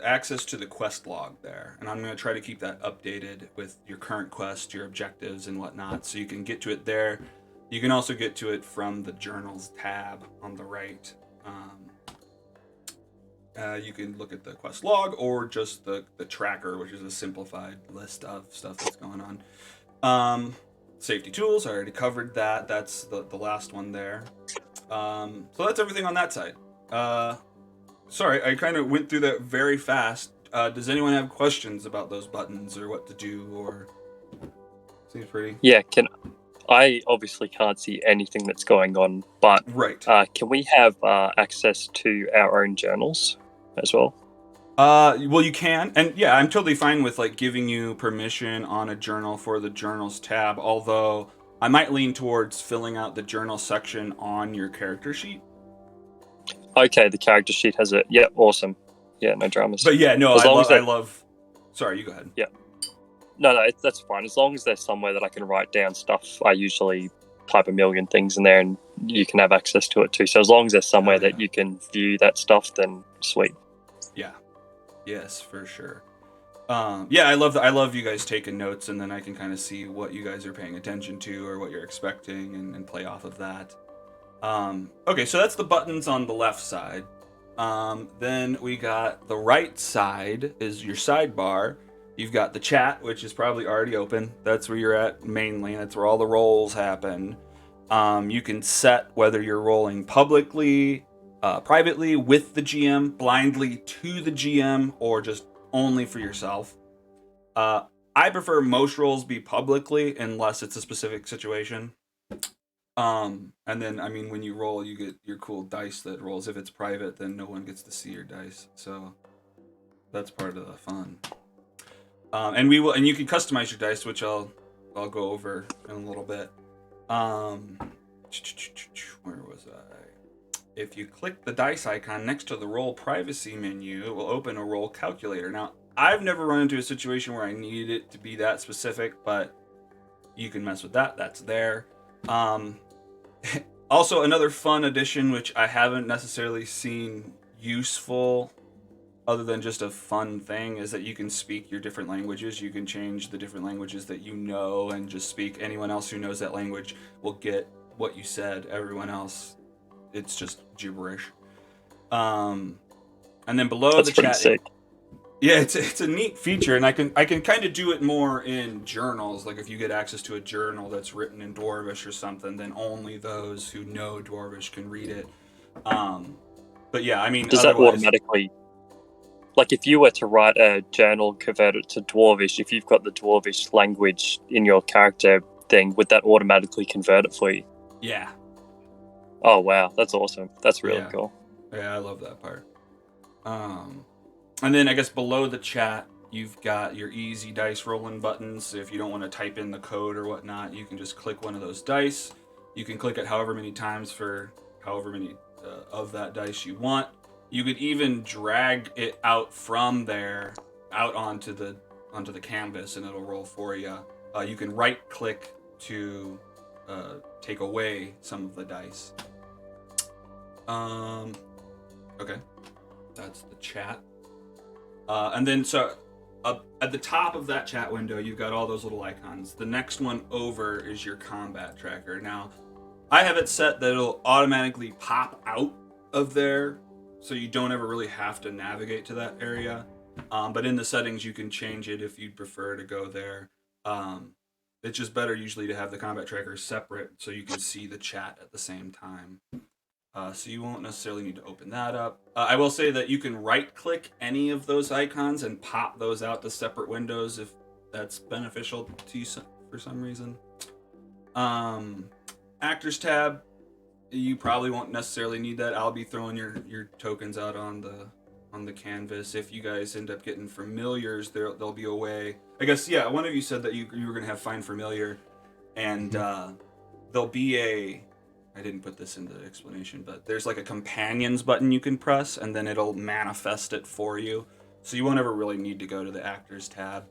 access to the quest log there, and I'm going to try to keep that updated with your current quest, your objectives, and whatnot, so you can get to it there. You can also get to it from the journals tab on the right. You can look at the quest log or just the tracker, which is a simplified list of stuff that's going on. Safety tools, I already covered that. That's the last one there. So that's everything on that side. Sorry, I kind of went through that very fast. Does anyone have questions about those buttons or what to do? Or seems pretty. Yeah, I obviously can't see anything that's going on, but right. Can we have access to our own journals as well? Well, you can, and yeah, I'm totally fine with like giving you permission on a journal for the journals tab. Although I might lean towards filling out the journal section on your character sheet. Okay, the character sheet has it. Yeah, awesome. Yeah, no dramas. But yeah, no, I love. Sorry, you go ahead. Yeah. No, that's fine. As long as there's somewhere that I can write down stuff, I usually type a million things in there, and you can have access to it too. So as long as there's somewhere that you can view that stuff, then sweet. Yeah. Yes, for sure. Yeah, I love you guys taking notes, and then I can kind of see what you guys are paying attention to or what you're expecting, and play off of that. Okay, so that's the buttons on the left side. Then we got the right side is your sidebar. You've got the chat, which is probably already open. That's where you're at mainly. That's where all the rolls happen. You can set whether you're rolling publicly, privately with the GM, blindly to the GM, or just only for yourself. I prefer most rolls be publicly unless it's a specific situation. And then, I mean, when you roll, you get your cool dice that rolls. If it's private, then no one gets to see your dice. So that's part of the fun. And you can customize your dice, which I'll go over in a little bit. Where was I? If you click the dice icon next to the roll privacy menu, it will open a roll calculator. Now, I've never run into a situation where I needed it to be that specific, but you can mess with that. That's there. Also, another fun addition, which I haven't necessarily seen useful other than just a fun thing, is that you can speak your different languages. You can change the different languages that you know and just speak. Anyone else who knows that language will get what you said. Everyone else, it's just gibberish. And then below That's the chat, sick. Yeah, it's a neat feature, and I can kind of do it more in journals. Like if you get access to a journal that's written in Dwarvish or something, then only those who know Dwarvish can read it. But yeah, I mean, does that automatically, like if you were to write a journal, convert it to Dwarvish, if you've got the Dwarvish language in your character thing, would that automatically convert it for you? Yeah. Oh wow, that's awesome. That's really cool. Yeah, I love that part. And then I guess below the chat, you've got your easy dice rolling buttons. If you don't want to type in the code or whatnot, you can just click one of those dice. You can click it however many times for however many of that dice you want. You could even drag it out from there, out onto the canvas, and it'll roll for you. You can right click to take away some of the dice. Okay, that's the chat. And then so up at the top of that chat window, you've got all those little icons. The next one over is your combat tracker. Now, I have it set that it'll automatically pop out of there, so you don't ever really have to navigate to that area. But in the settings, you can change it if you'd prefer to go there. It's just better usually to have the combat tracker separate so you can see the chat at the same time. So you won't necessarily need to open that up. I will say that you can right-click any of those icons and pop those out to separate windows if that's beneficial to you for some reason. Actors tab, you probably won't necessarily need that. I'll be throwing your tokens out on the canvas. If you guys end up getting familiars, there'll be a way. I guess, yeah, one of you said that you were going to have find familiar, and there'll be I didn't put this into the explanation, but there's like a companions button you can press, and then it'll manifest it for you. So you won't ever really need to go to the actors tab.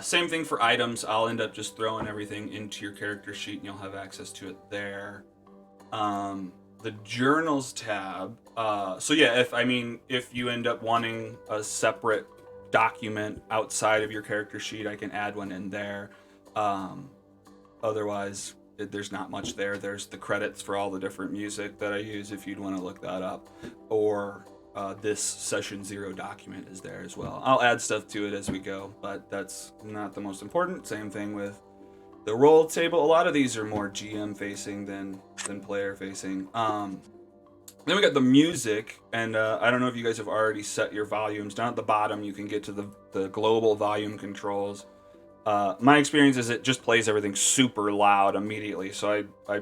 Same thing for items. I'll end up just throwing everything into your character sheet and you'll have access to it there. The journals tab. So yeah, if you end up wanting a separate document outside of your character sheet, I can add one in there. Otherwise, there's not much there. There's the credits for all the different music that I use if you'd want to look that up, or this session 0 document is there as well. I'll add stuff to it as we go, but that's not the most important. Same thing with the roll table. A lot of these are more GM facing than player facing. Then we got the music, and I don't know if you guys have already set your volumes. Down at the bottom, you can get to the global volume controls. My experience is it just plays everything super loud immediately, so I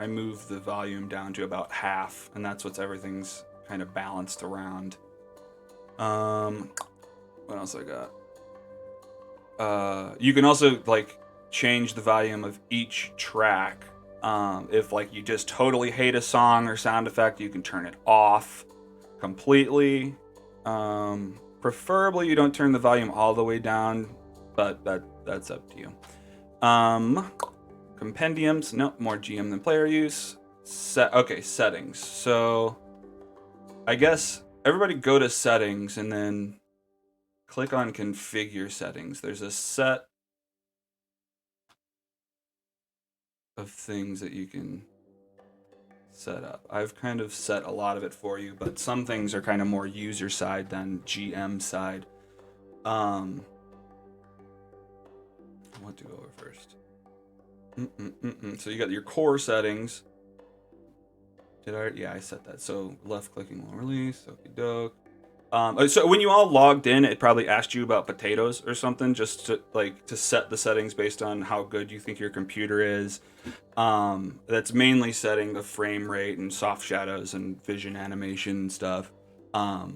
move the volume down to about half, and that's what's everything's kind of balanced around. What else I got? You can also like change the volume of each track. If like you just totally hate a song or sound effect, you can turn it off completely. Preferably you don't turn the volume all the way down, but that's up to you. Compendiums, nope, more GM than player use. Settings. So I guess everybody go to settings and then click on configure settings. There's a set of things that you can set up. I've kind of set a lot of it for you, but some things are kind of more user side than GM side. What to go over first? So you got your core settings. Yeah, I set that. So left clicking will release. Okie doke. So when you all logged in, it probably asked you about potatoes or something, just to set the settings based on how good you think your computer is. That's mainly setting the frame rate and soft shadows and vision animation stuff. So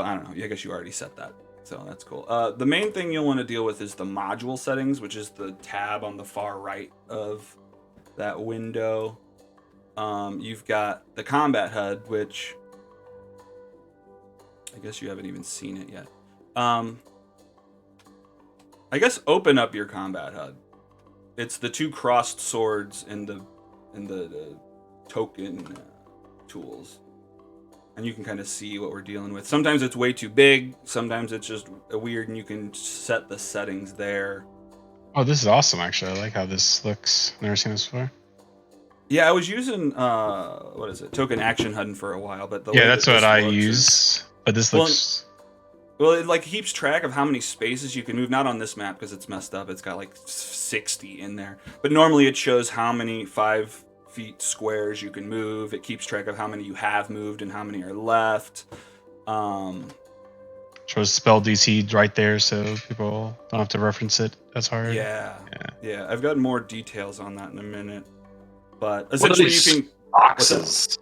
I don't know. I guess you already set that. So that's cool. The main thing you'll want to deal with is the module settings, which is the tab on the far right of that window. You've got the combat HUD, which I guess you haven't even seen it yet. I guess open up your combat HUD. It's the two crossed swords in the token tools. And you can kind of see what we're dealing with. Sometimes it's way too big. Sometimes it's just weird, and you can set the settings there. Oh, this is awesome, actually. I like how this looks. Never seen this before. Yeah, I was using, what is it? Token Action HUD for a while, but that's what I use. But this looks... Well, it like keeps track of how many spaces you can move. Not on this map because it's messed up. It's got like 60 in there. But normally it shows how many 5 feet squares you can move. It keeps track of how many you have moved and how many are left. Shows spell DC right there, so people don't have to reference it as hard. Yeah. I've got more details on that in a minute. But essentially you can... Boxes?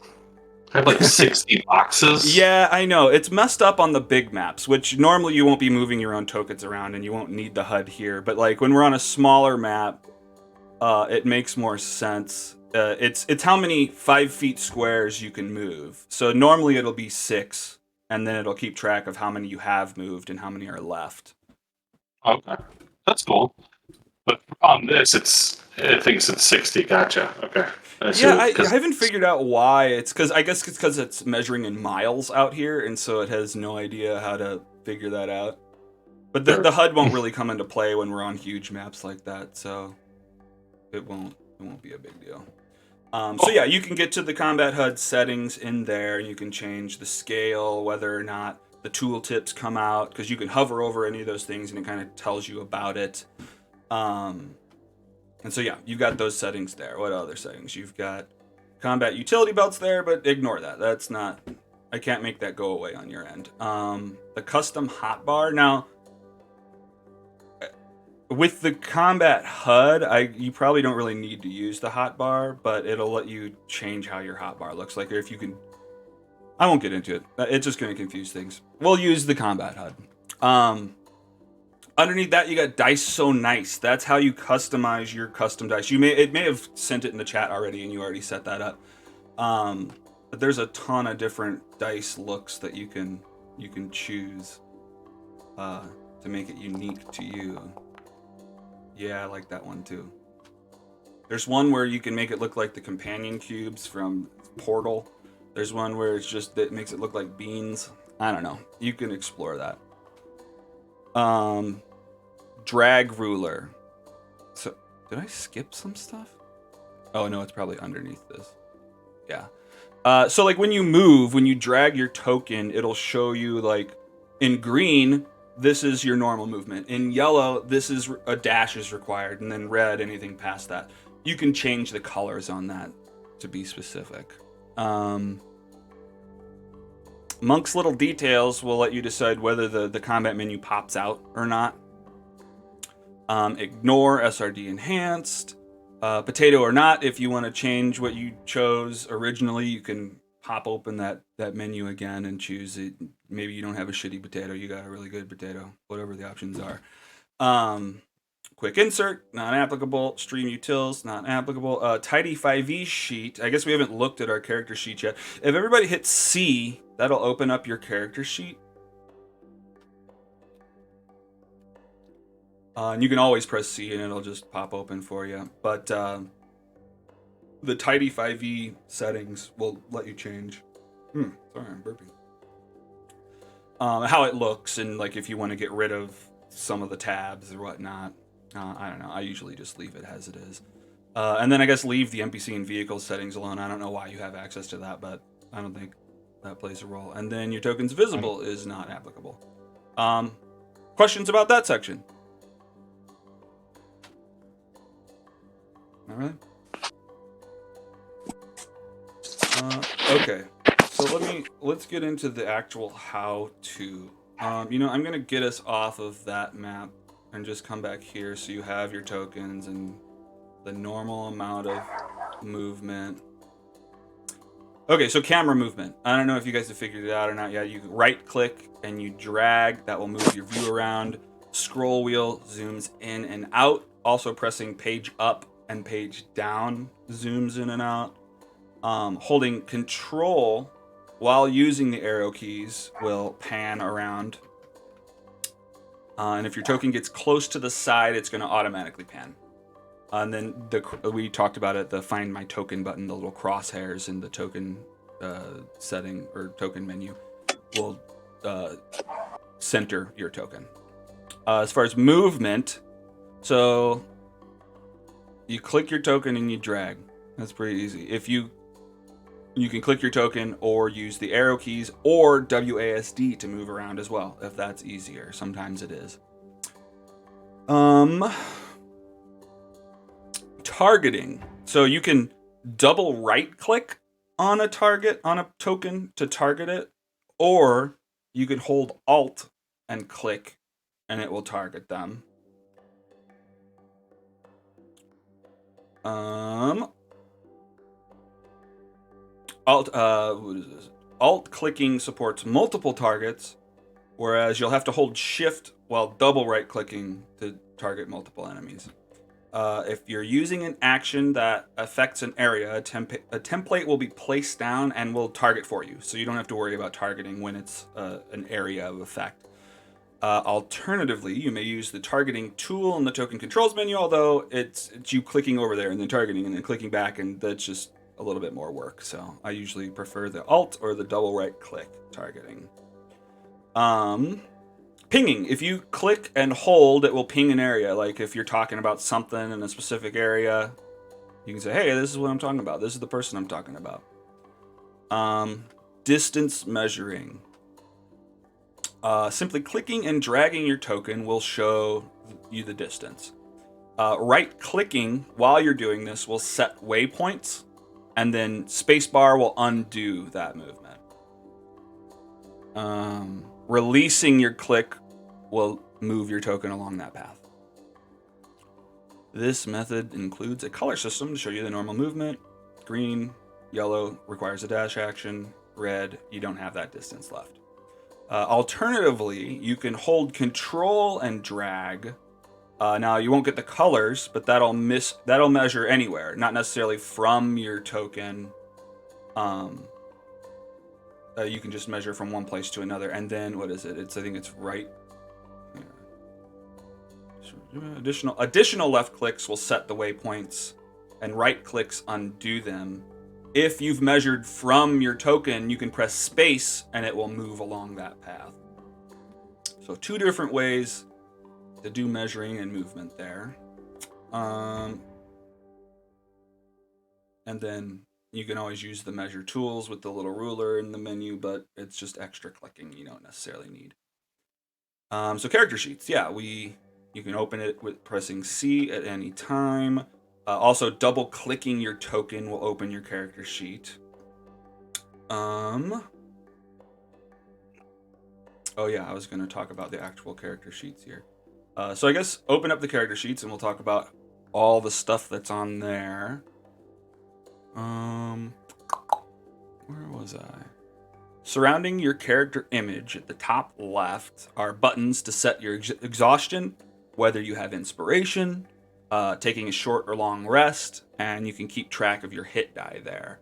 I have like 60 boxes. Yeah, I know. It's messed up on the big maps, which normally you won't be moving your own tokens around and you won't need the HUD here. But like when we're on a smaller map, it makes more sense. It's how many 5 feet squares you can move. So normally it'll be 6, and then it'll keep track of how many you have moved and how many are left. Okay, that's cool. But on this, it thinks it's 60. Gotcha. Okay. Yeah, I haven't figured out why. It's because it's measuring in miles out here, and so it has no idea how to figure that out. But the HUD won't really come into play when we're on huge maps like that, so it won't be a big deal. So yeah, you can get to the combat HUD settings in there, and you can change the scale, whether or not the tooltips come out, because you can hover over any of those things, and it kind of tells you about it. And so yeah, you've got those settings there. What other settings? You've got combat utility belts there, but ignore that. That's not... I can't make that go away on your end. The custom hotbar. Now, with the combat HUD, you probably don't really need to use the hotbar, but it'll let you change how your hotbar looks like, or if you can... I won't get into it. It's just going to confuse things. We'll use the combat HUD. Underneath that, you got Dice So Nice. That's how you customize your custom dice. It may have sent it in the chat already, and you already set that up. But there's a ton of different dice looks that you can choose. to make it unique to you. Yeah, I like that one too. There's one where you can make it look like the companion cubes from Portal. There's one where it's just that makes it look like beans. I don't know. You can explore that. Drag ruler. So, did I skip some stuff? Oh no, it's probably underneath this. Yeah. So like when you move, when you drag your token, it'll show you like in green, this is your normal movement. In yellow, this is a dash is required, and then red, anything past that. You can change the colors on that to be specific. Monk's Little Details will let you decide whether the combat menu pops out or not. Ignore SRD Enhanced. Potato or not, if you want to change what you chose originally, you can pop open that menu again and choose it. Maybe you don't have a shitty potato, you got a really good potato, whatever the options are. Quick Insert, not applicable. Stream Utils, not applicable. Tidy 5e sheet. I guess we haven't looked at our character sheet yet. If everybody hits C, that'll open up your character sheet. And you can always press C and it'll just pop open for you. But the Tidy 5e settings will let you change. Sorry, I'm burping. How it looks and like if you want to get rid of some of the tabs or whatnot. I don't know. I usually just leave it as it is. And then I guess leave the NPC and vehicle settings alone. I don't know why you have access to that, but I don't think that plays a role. And then your token's visible is not applicable. Questions about that section? All right. Okay. So let's get into the actual how-to. I'm gonna get us off of that map and just come back here so you have your tokens and the normal amount of movement. Okay, so camera movement. I don't know if you guys have figured it out or not yet. You right-click and you drag. That will move your view around. Scroll wheel zooms in and out. Also pressing page up and page down zooms in and out. Holding control while using the arrow keys will pan around. And if your token gets close to the side, it's going to automatically pan. And then we talked about it, the Find My Token button, the little crosshairs in the token setting or token menu will center your token. As far as movement, so you click your token and you drag. That's pretty easy. If you can click your token or use the arrow keys or WASD to move around as well, if that's easier. Sometimes it is. Targeting. So you can double right click on a target, on a token to target it, or you can hold Alt and click and it will target them. What is this? Alt clicking supports multiple targets, whereas you'll have to hold Shift while double right clicking to target multiple enemies. If you're using an action that affects an area, a template will be placed down and will target for you, so you don't have to worry about targeting when it's an area of effect. Alternatively, you may use the targeting tool in the token controls menu, although it's you clicking over there and then targeting and then clicking back, and that's just a little bit more work. So I usually prefer the Alt or the double right click targeting. Pinging. If you click and hold, it will ping an area. Like if you're talking about something in a specific area, you can say, hey, this is what I'm talking about. This is the person I'm talking about. Distance measuring. Simply clicking and dragging your token will show you the distance. Right-clicking while you're doing this will set waypoints, and then spacebar will undo that movement. Releasing your click will move your token along that path. This method includes a color system to show you the normal movement. Green, yellow requires a dash action. Red, you don't have that distance left. Alternatively, you can hold control and drag. Now you won't get the colors, but that'll measure anywhere, not necessarily from your token. You can just measure from one place to another, and then what is it? I think it's right Additional left clicks will set the waypoints, and right clicks undo them. If you've measured from your token, you can press space and it will move along that path. So 2 different ways to do measuring and movement there. And then you can always use the measure tools with the little ruler in the menu, but it's just extra clicking you don't necessarily need. So character sheets, yeah, you can open it with pressing C at any time. Also, double clicking your token will open your character sheet. Oh yeah, I was going to talk about the actual character sheets here. So I guess open up the character sheets and we'll talk about all the stuff that's on there. Where was I? Surrounding your character image at the top left are buttons to set your exhaustion, whether you have inspiration, taking a short or long rest, and you can keep track of your hit die there.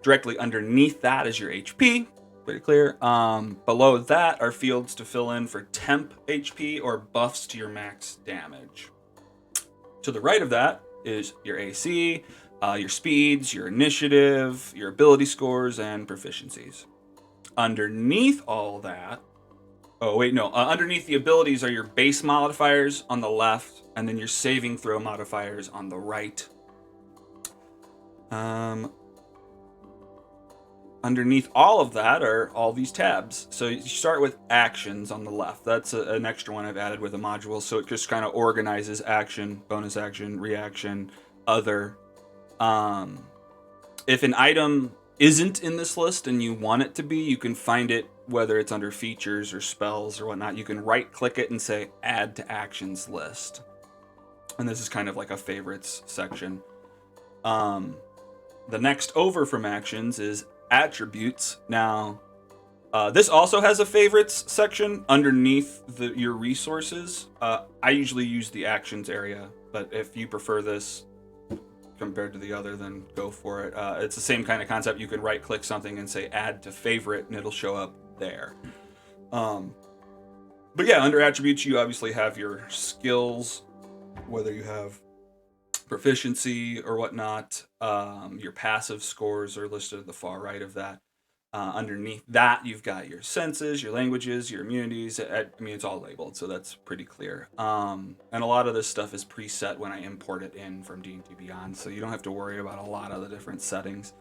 Directly underneath that is your HP, pretty clear. Below that are fields to fill in for temp HP or buffs to your max damage. To the right of that is your AC, your speeds, your initiative, your ability scores, and proficiencies. Underneath all that, underneath the abilities are your base modifiers on the left, and then your saving throw modifiers on the right. Underneath all of that are all these tabs. So you start with actions on the left. That's an extra one I've added with a module, so it just kind of organizes action, bonus action, reaction, other. If an item isn't in this list and you want it to be, you can find it, whether it's under features or spells or whatnot. You can right click it and say add to actions list. And this is kind of like a favorites section. The next over from actions is attributes. Now, this also has a favorites section underneath your resources. I usually use the actions area, but if you prefer this compared to the other, then go for it. It's the same kind of concept. You can right click something and say add to favorite and it'll show up there. But yeah, under attributes you obviously have your skills, whether you have proficiency or whatnot. Your passive scores are listed at the far right of that. Underneath that, you've got your senses, your languages, your immunities. I mean, it's all labeled, so that's pretty clear. And a lot of this stuff is preset when I import it in from D&D Beyond, so you don't have to worry about a lot of the different settings.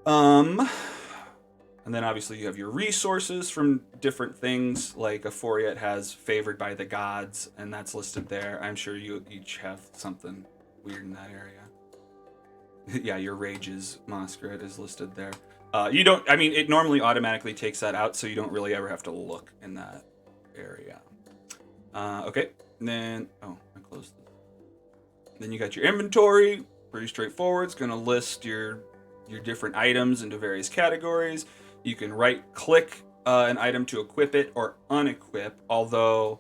And then obviously you have your resources from different things, like Aphoriet has favored by the gods, and that's listed there. I'm sure you each have something weird in that area. Yeah, your rages masquerade is listed there. It normally automatically takes that out, so you don't really ever have to look in that area. Okay, and then, I closed this. Then you got your inventory, pretty straightforward. It's gonna list your different items into various categories. You can right click an item to equip it or unequip, although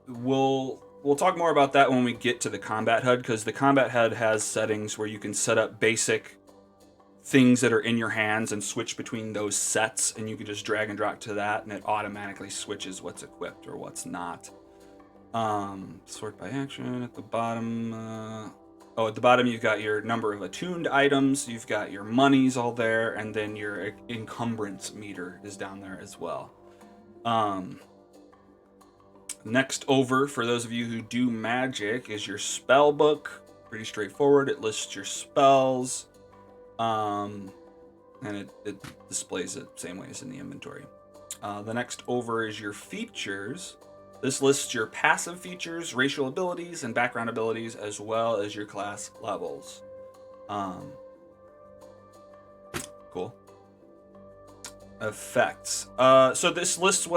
we'll talk more about that when we get to the combat HUD, because the combat HUD has settings where you can set up basic things that are in your hands and switch between those sets, and you can just drag and drop to that and it automatically switches what's equipped or what's not. Sort by action at the bottom. At the bottom you've got your number of attuned items, you've got your monies all there, and then your encumbrance meter is down there as well. Next over, for those of you who do magic, is your spell book. Pretty straightforward. It lists your spells. And it displays it same way as in the inventory. The next over is your features. This lists your passive features, racial abilities, and background abilities, as well as your class levels. Cool. Effects. So this lists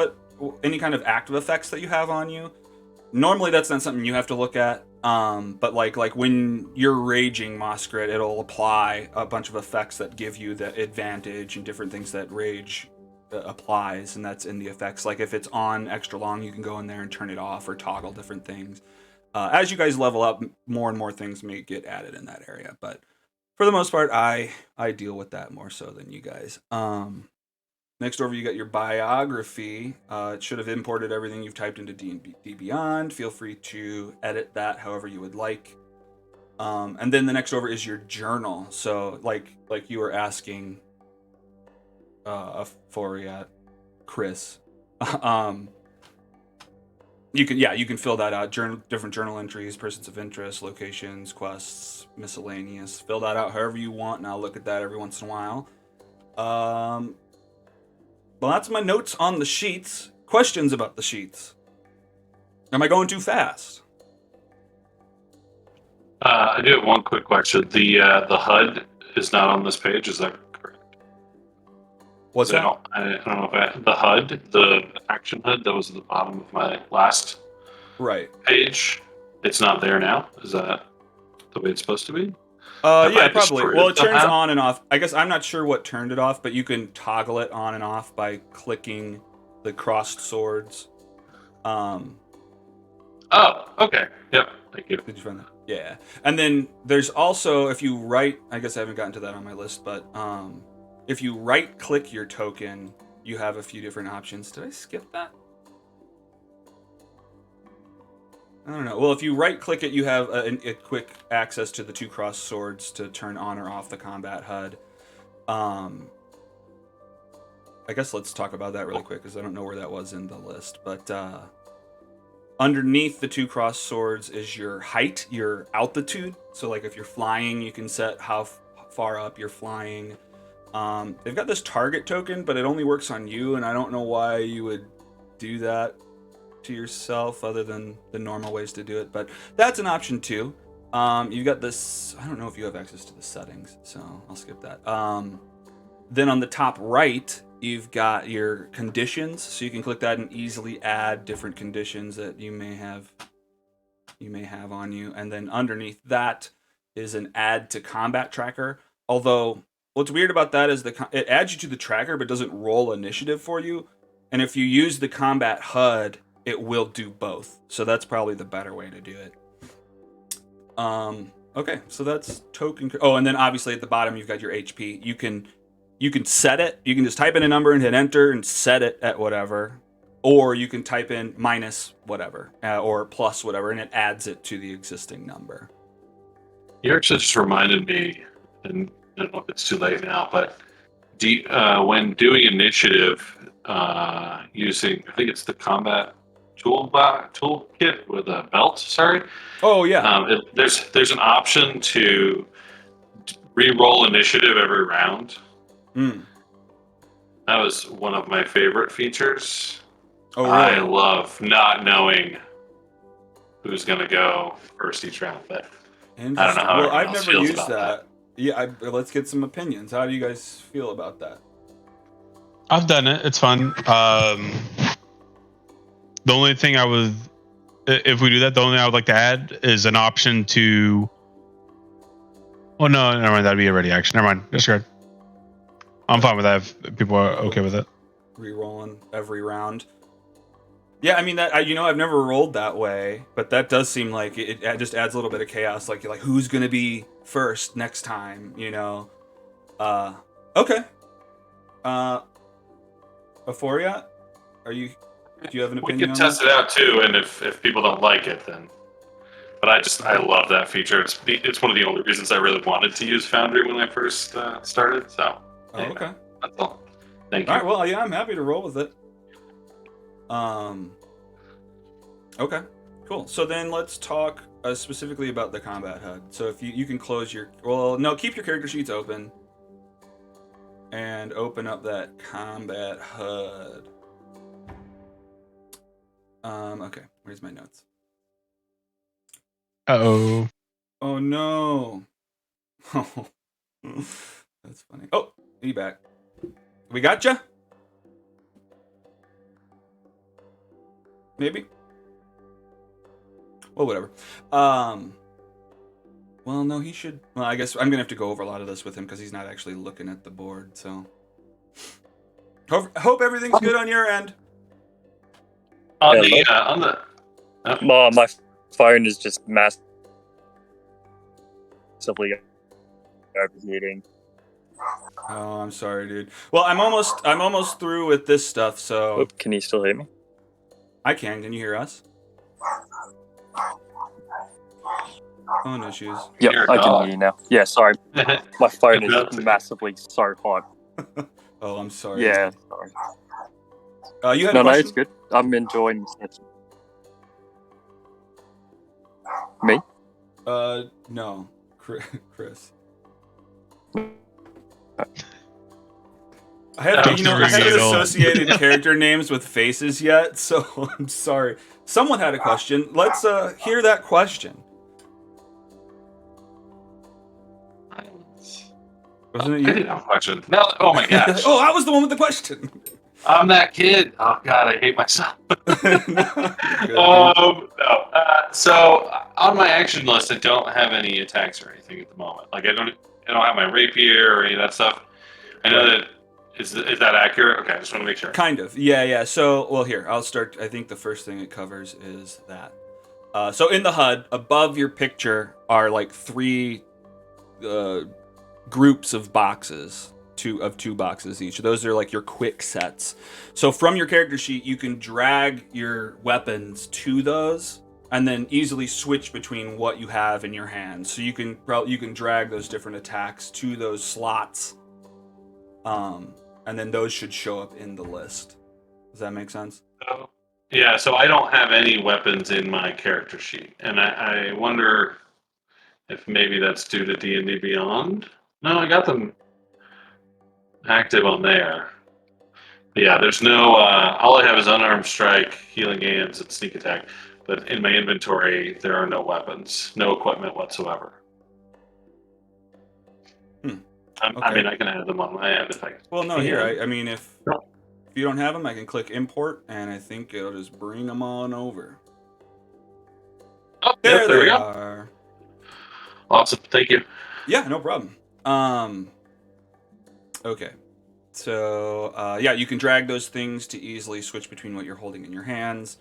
any kind of active effects that you have on you. Normally that's not something you have to look at. But like when you're raging Masquerade, it'll apply a bunch of effects that give you the advantage and different things that rage applies, and that's in the effects. Like if it's on extra long, you can go in there and turn it off or toggle different things. As you guys level up, more and more things may get added in that area, but for the most part, I deal with that more so than you guys. Next over, you got your biography. It should have imported everything you've typed into D&D Beyond. Feel free to edit that however you would like. And then the next over is your journal. So like you were asking for Chris. You can fill that out. Different journal entries, persons of interest, locations, quests, miscellaneous. Fill that out however you want, and I'll look at that every once in a while. Well, that's my notes on the sheets. Questions about the sheets? Am I going too fast? I do have one quick question. The HUD is not on this page. Is that correct? What's that? I don't know if the HUD, the action HUD that was at the bottom of my last page, it's not there now. Is that the way it's supposed to be? Yeah, probably. Well, it turns on and off. I guess I'm not sure what turned it off, but you can toggle it on and off by clicking the crossed swords. Oh, okay. Yep. Thank you. Did you find that? Yeah. And then there's also, if you right, I guess I haven't gotten to that on my list, but if you right click your token, you have a few different options. Did I skip that? I don't know. Well, if you right click it, you have a quick access to the 2 crossed swords to turn on or off the combat HUD. I guess let's talk about that really quick because I don't know where that was in the list. But underneath the 2 crossed swords is your height, your altitude. So like if you're flying, you can set how far up you're flying. They've got this target token, but it only works on you, and I don't know why you would do that to yourself other than the normal ways to do it, but that's an option too. You've got this, I don't know if you have access to the settings, so I'll skip that. Then on the top right, you've got your conditions, so you can click that and easily add different conditions that you may have on you. And then underneath that is an add to combat tracker. Although what's weird about that is it adds you to the tracker but doesn't roll initiative for you. And if you use the combat HUD, it will do both. So that's probably the better way to do it. Okay, so that's token. Oh, and then obviously at the bottom you've got your HP. You can set it. You can just type in a number and hit enter and set it at whatever. Or you can type in minus whatever or plus whatever, and it adds it to the existing number. You actually just reminded me, and I don't know if it's too late now, but when doing initiative using, I think it's the combat toolkit with a belt. Sorry. Oh yeah. There's an option to re-roll initiative every round. That was one of my favorite features. Oh, really? I love not knowing who's gonna go first each round, but I don't know how. Well, I've never used that. Yeah, let's get some opinions. How do you guys feel about that? I've done it. It's fun. The only thing if we do that, the only thing I would like to add is an option to. Oh no, never mind. That'd be a ready action. Never mind. Disregard. I'm fine with that if people are okay with it. Re-rolling every round. Yeah, I mean that. I've never rolled that way, but that does seem like it just adds a little bit of chaos. Like you're like, who's gonna be first next time? Okay. Euphoria, do you have an opinion? We can test it out too, and if people don't like it, then. But I love that feature. It's one of the only reasons I really wanted to use Foundry when I first started. So. Oh, okay. That's all. Thank you. All right. Well, yeah, I'm happy to roll with it. Okay. Cool. So then let's talk specifically about the combat HUD. So if you can close keep your character sheets open. And open up that combat HUD. Okay, where's my notes? Uh-oh. Oh no. Oh, that's funny. Oh, you back. We gotcha? Maybe? Well, whatever. Well, no, he should. Well, I guess I'm gonna have to go over a lot of this with him because he's not actually looking at the board. So, hope everything's good on your end. My phone is just massively overheating. Oh, I'm sorry, dude. Well, I'm almost through with this stuff, so Oop, can you still hear me? I can. Can you hear us? Phone issues. Yep, You're a I can dog. hear you now. Yeah, sorry. My phone is massively so hot. Oh, I'm sorry. Yeah, sorry. You had No, a question? it's good. I'm enjoying the session. Me? No, Chris. I haven't associated character names with faces yet, so I'm sorry. Someone had a question. Let's hear that question. Wasn't it you? I didn't have a question. No, oh my gosh. Oh, I was the one with the question. I'm that kid. Oh god, I hate myself. So on my action list, I don't have any attacks or anything at the moment. Like I don't have my rapier or any of that stuff. I know that is that accurate? Okay, I just want to make sure. Kind of. Yeah. So, well, here I'll start. I think the first thing it covers is that. So in the HUD, above your picture are like 3 groups of boxes, two boxes each. Those are like your quick sets. So from your character sheet, you can drag your weapons to those, and then easily switch between what you have in your hands. So you can drag those different attacks to those slots, and then those should show up in the list. Does that make sense? Yeah, so I don't have any weapons in my character sheet, and I wonder if maybe that's due to D&D Beyond. No, I got them active on there. But yeah, there's no. All I have is unarmed strike, healing hands, and sneak attack. But in my inventory, there are no weapons, no equipment whatsoever. I mean, I can add them on my end if I. Well, no, here. I mean, if you don't have them, I can click import, and I think it'll just bring them on over. Oh, there we go. Are. Awesome, thank you. Yeah, no problem. Okay. So, you can drag those things to easily switch between what you're holding in your hands.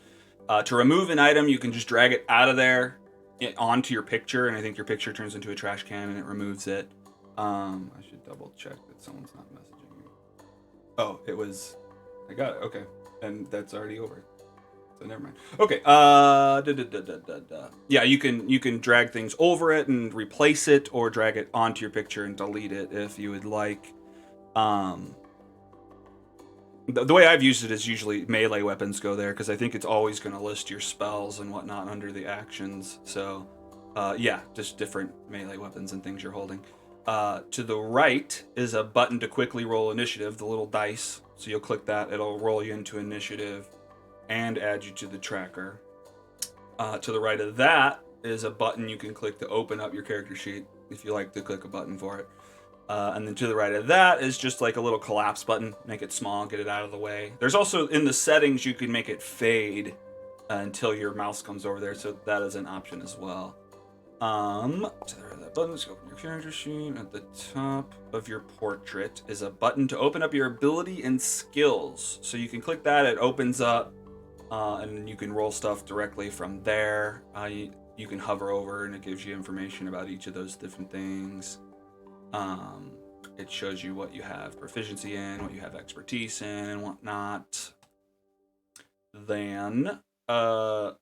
To remove an item, you can just drag it out of there onto your picture, and I think your picture turns into a trash can and it removes it. I should double check that someone's not messaging me. Oh, it was. I got it. Okay, and that's already over. So never mind. Okay. Yeah, you can drag things over it and replace it, or drag it onto your picture and delete it if you would like. The way I've used it is usually melee weapons go there, because I think it's always going to list your spells and whatnot under the actions. So, just different melee weapons and things you're holding. To the right is a button to quickly roll initiative, the little dice. So you'll click that, it'll roll you into initiative and add you to the tracker. To the right of that is a button you can click to open up your character sheet if you like to click a button for it. And then to the right of that is just like a little collapse button. Make it small, get it out of the way. There's also, in the settings, you can make it fade until your mouse comes over there, so that is an option as well. To the right of that button, let's open your character sheet. At the top of your portrait is a button to open up your ability and skills. So you can click that, it opens up, and you can roll stuff directly from there. You can hover over and it gives you information about each of those different things. It shows you what you have proficiency in, what you have expertise in, and whatnot. Then, losing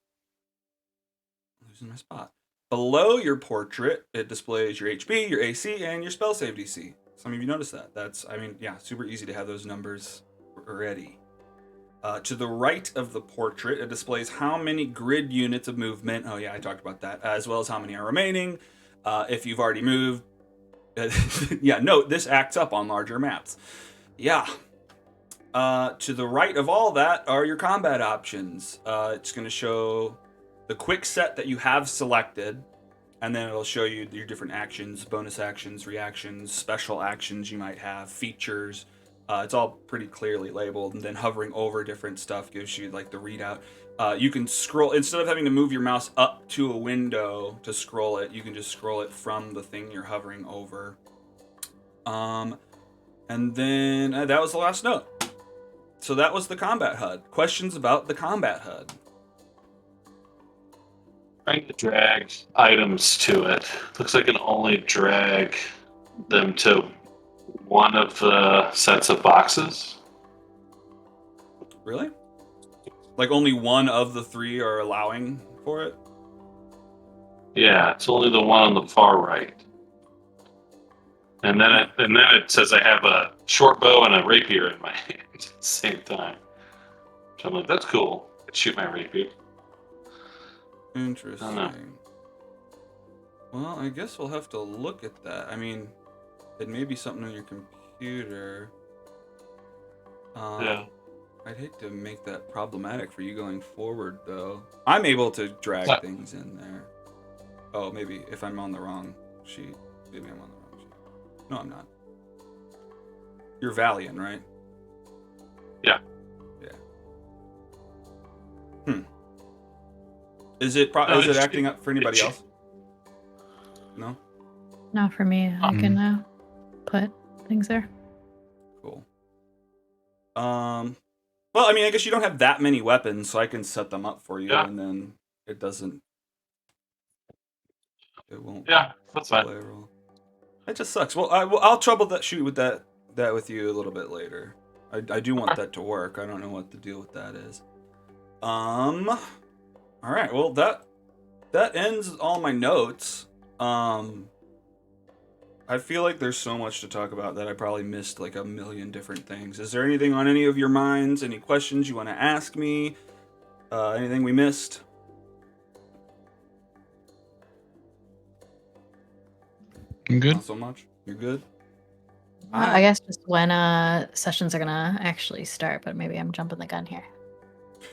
my spot. Below your portrait, it displays your HP, your AC, and your spell save DC. Some of you noticed that. Super easy to have those numbers ready. To the right of the portrait, it displays how many grid units of movement. Oh yeah, I talked about that. As well as how many are remaining. If you've already moved. Note, this acts up on larger maps. Yeah. To the right of all that are your combat options. It's going to show the quick set that you have selected, and then it'll show you your different actions, bonus actions, reactions, special actions you might have, features. It's all pretty clearly labeled, and then hovering over different stuff gives you like the readout. You can scroll, instead of having to move your mouse up to a window to scroll it, you can just scroll it from the thing you're hovering over. And then that was the last note. So that was the combat HUD. Questions about the combat HUD? Trying to drag items to it. Looks like I can only drag them to one of the sets of boxes. Really? Like only one of the three are allowing for it? Yeah, it's only the one on the far right. And then it says I have a short bow and a rapier in my hand at the same time. So I'm like, that's cool. I could shoot my rapier. Interesting. Well, I guess we'll have to look at that. I mean, it may be something on your computer. Yeah. I'd hate to make that problematic for you going forward, though. I'm able to drag things in there. Oh, maybe if I'm on the wrong sheet. Maybe I'm on the wrong sheet. No, I'm not. You're Valiant, right? Yeah. Yeah. Is it acting up for anybody else? No? Not for me. I can put things there. Cool. Well, I mean, I guess you don't have that many weapons, so I can set them up for you, and then it won't. Yeah, that's fine. It just sucks. Well, I'll troubleshoot with that with you a little bit later. I do want that to work. I don't know what the deal with that is. All right. Well, that ends all my notes. I feel like there's so much to talk about that I probably missed like a million different things. Is there anything on any of your minds? Any questions you want to ask me? Anything we missed? I'm good. Not so much. You're good? I guess just when sessions are gonna actually start, but maybe I'm jumping the gun here.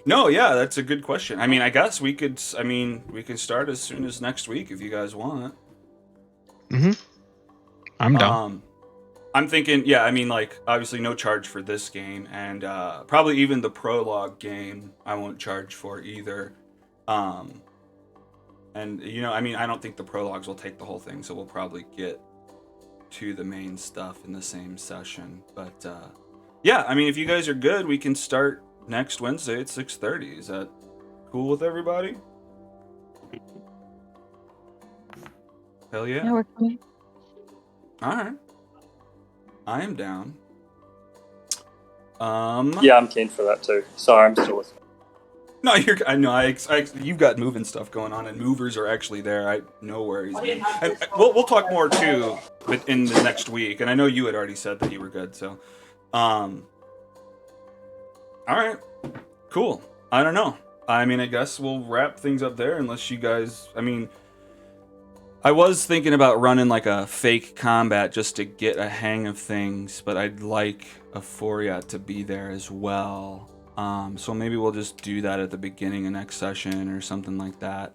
No, yeah, that's a good question. I mean, I guess we could start as soon as next week if you guys want. I'm down. I'm thinking, yeah, I mean, like, obviously no charge for this game, and probably even the prologue game I won't charge for either. And, you know, I mean, I don't think the prologues will take the whole thing, so we'll probably get to the main stuff in the same session. But, yeah, I mean, if you guys are good, we can start next Wednesday at 6:30. Is that cool with everybody? Hell yeah. Yeah, work for me. All right. I am down. Yeah, I'm keen for that too. Sorry, I'm still listening. No, you've got moving stuff going on, and movers are actually there. No worries. Man. And we'll talk more too in the next week. And I know you had already said that you were good. So, all right, cool. I don't know. I mean, I guess we'll wrap things up there, unless you guys. I mean, I was thinking about running like a fake combat just to get a hang of things, but I'd like Euphoria to be there as well. So maybe we'll just do that at the beginning of next session or something like that.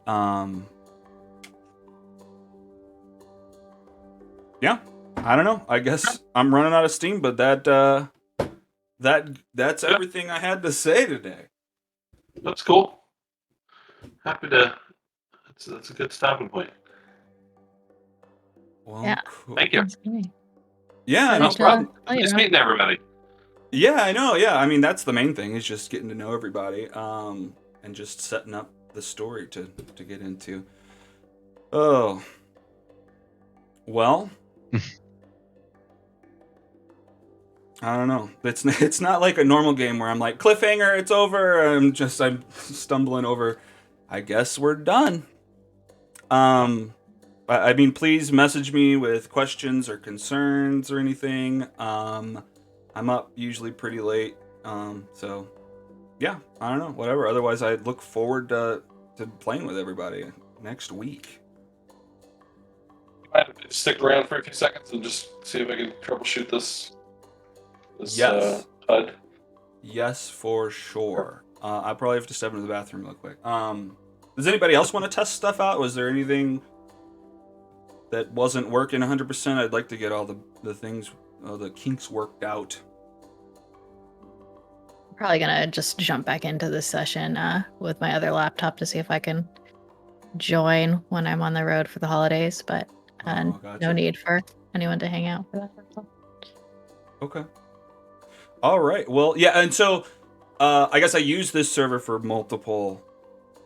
Yeah, I don't know. I guess I'm running out of steam, but that's everything I had to say today. That's cool. Happy to. That's a good stopping point. Well, Yeah. cool. Thank you. Yeah, No no problem. Nice meeting everybody. Yeah, I know. Yeah, I mean, that's the main thing, is just getting to know everybody, and just setting up the story to get into. Oh, well, I don't know. It's not like a normal game where I'm like, cliffhanger, it's over. I'm stumbling over. I guess we're done. I mean, please message me with questions or concerns or anything. I'm up usually pretty late, so yeah, I don't know, whatever. Otherwise, I look forward to playing with everybody next week. I stick around for a few seconds and just see if I can troubleshoot this Yes. HUD. Yes, for sure. I probably have to step into the bathroom real quick. Does anybody else want to test stuff out? Was there anything that wasn't working 100%? I'd like to get all the things, the kinks worked out. Probably gonna just jump back into this session with my other laptop to see if I can join when I'm on the road for the holidays, but Gotcha. no need for anyone to hang out for that. Okay. All right. Well, yeah, and so I guess I use this server for multiple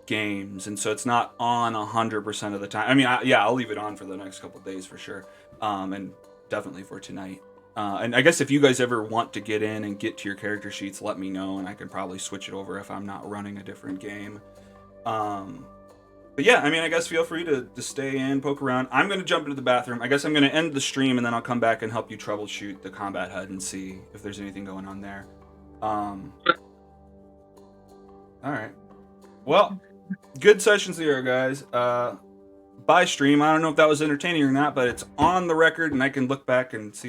games, and so it's not on 100% of the time. I mean, I'll leave it on for the next couple of days for sure, and definitely for tonight. And I guess if you guys ever want to get in and get to your character sheets, let me know, and I can probably switch it over if I'm not running a different game. But yeah, I mean, I guess feel free to stay in, poke around. I'm going to jump into the bathroom. I guess I'm going to end the stream, and then I'll come back and help you troubleshoot the combat HUD and see if there's anything going on there. All right. Well, good sessions there, guys. Bye, stream. I don't know if that was entertaining or not, but it's on the record, and I can look back and see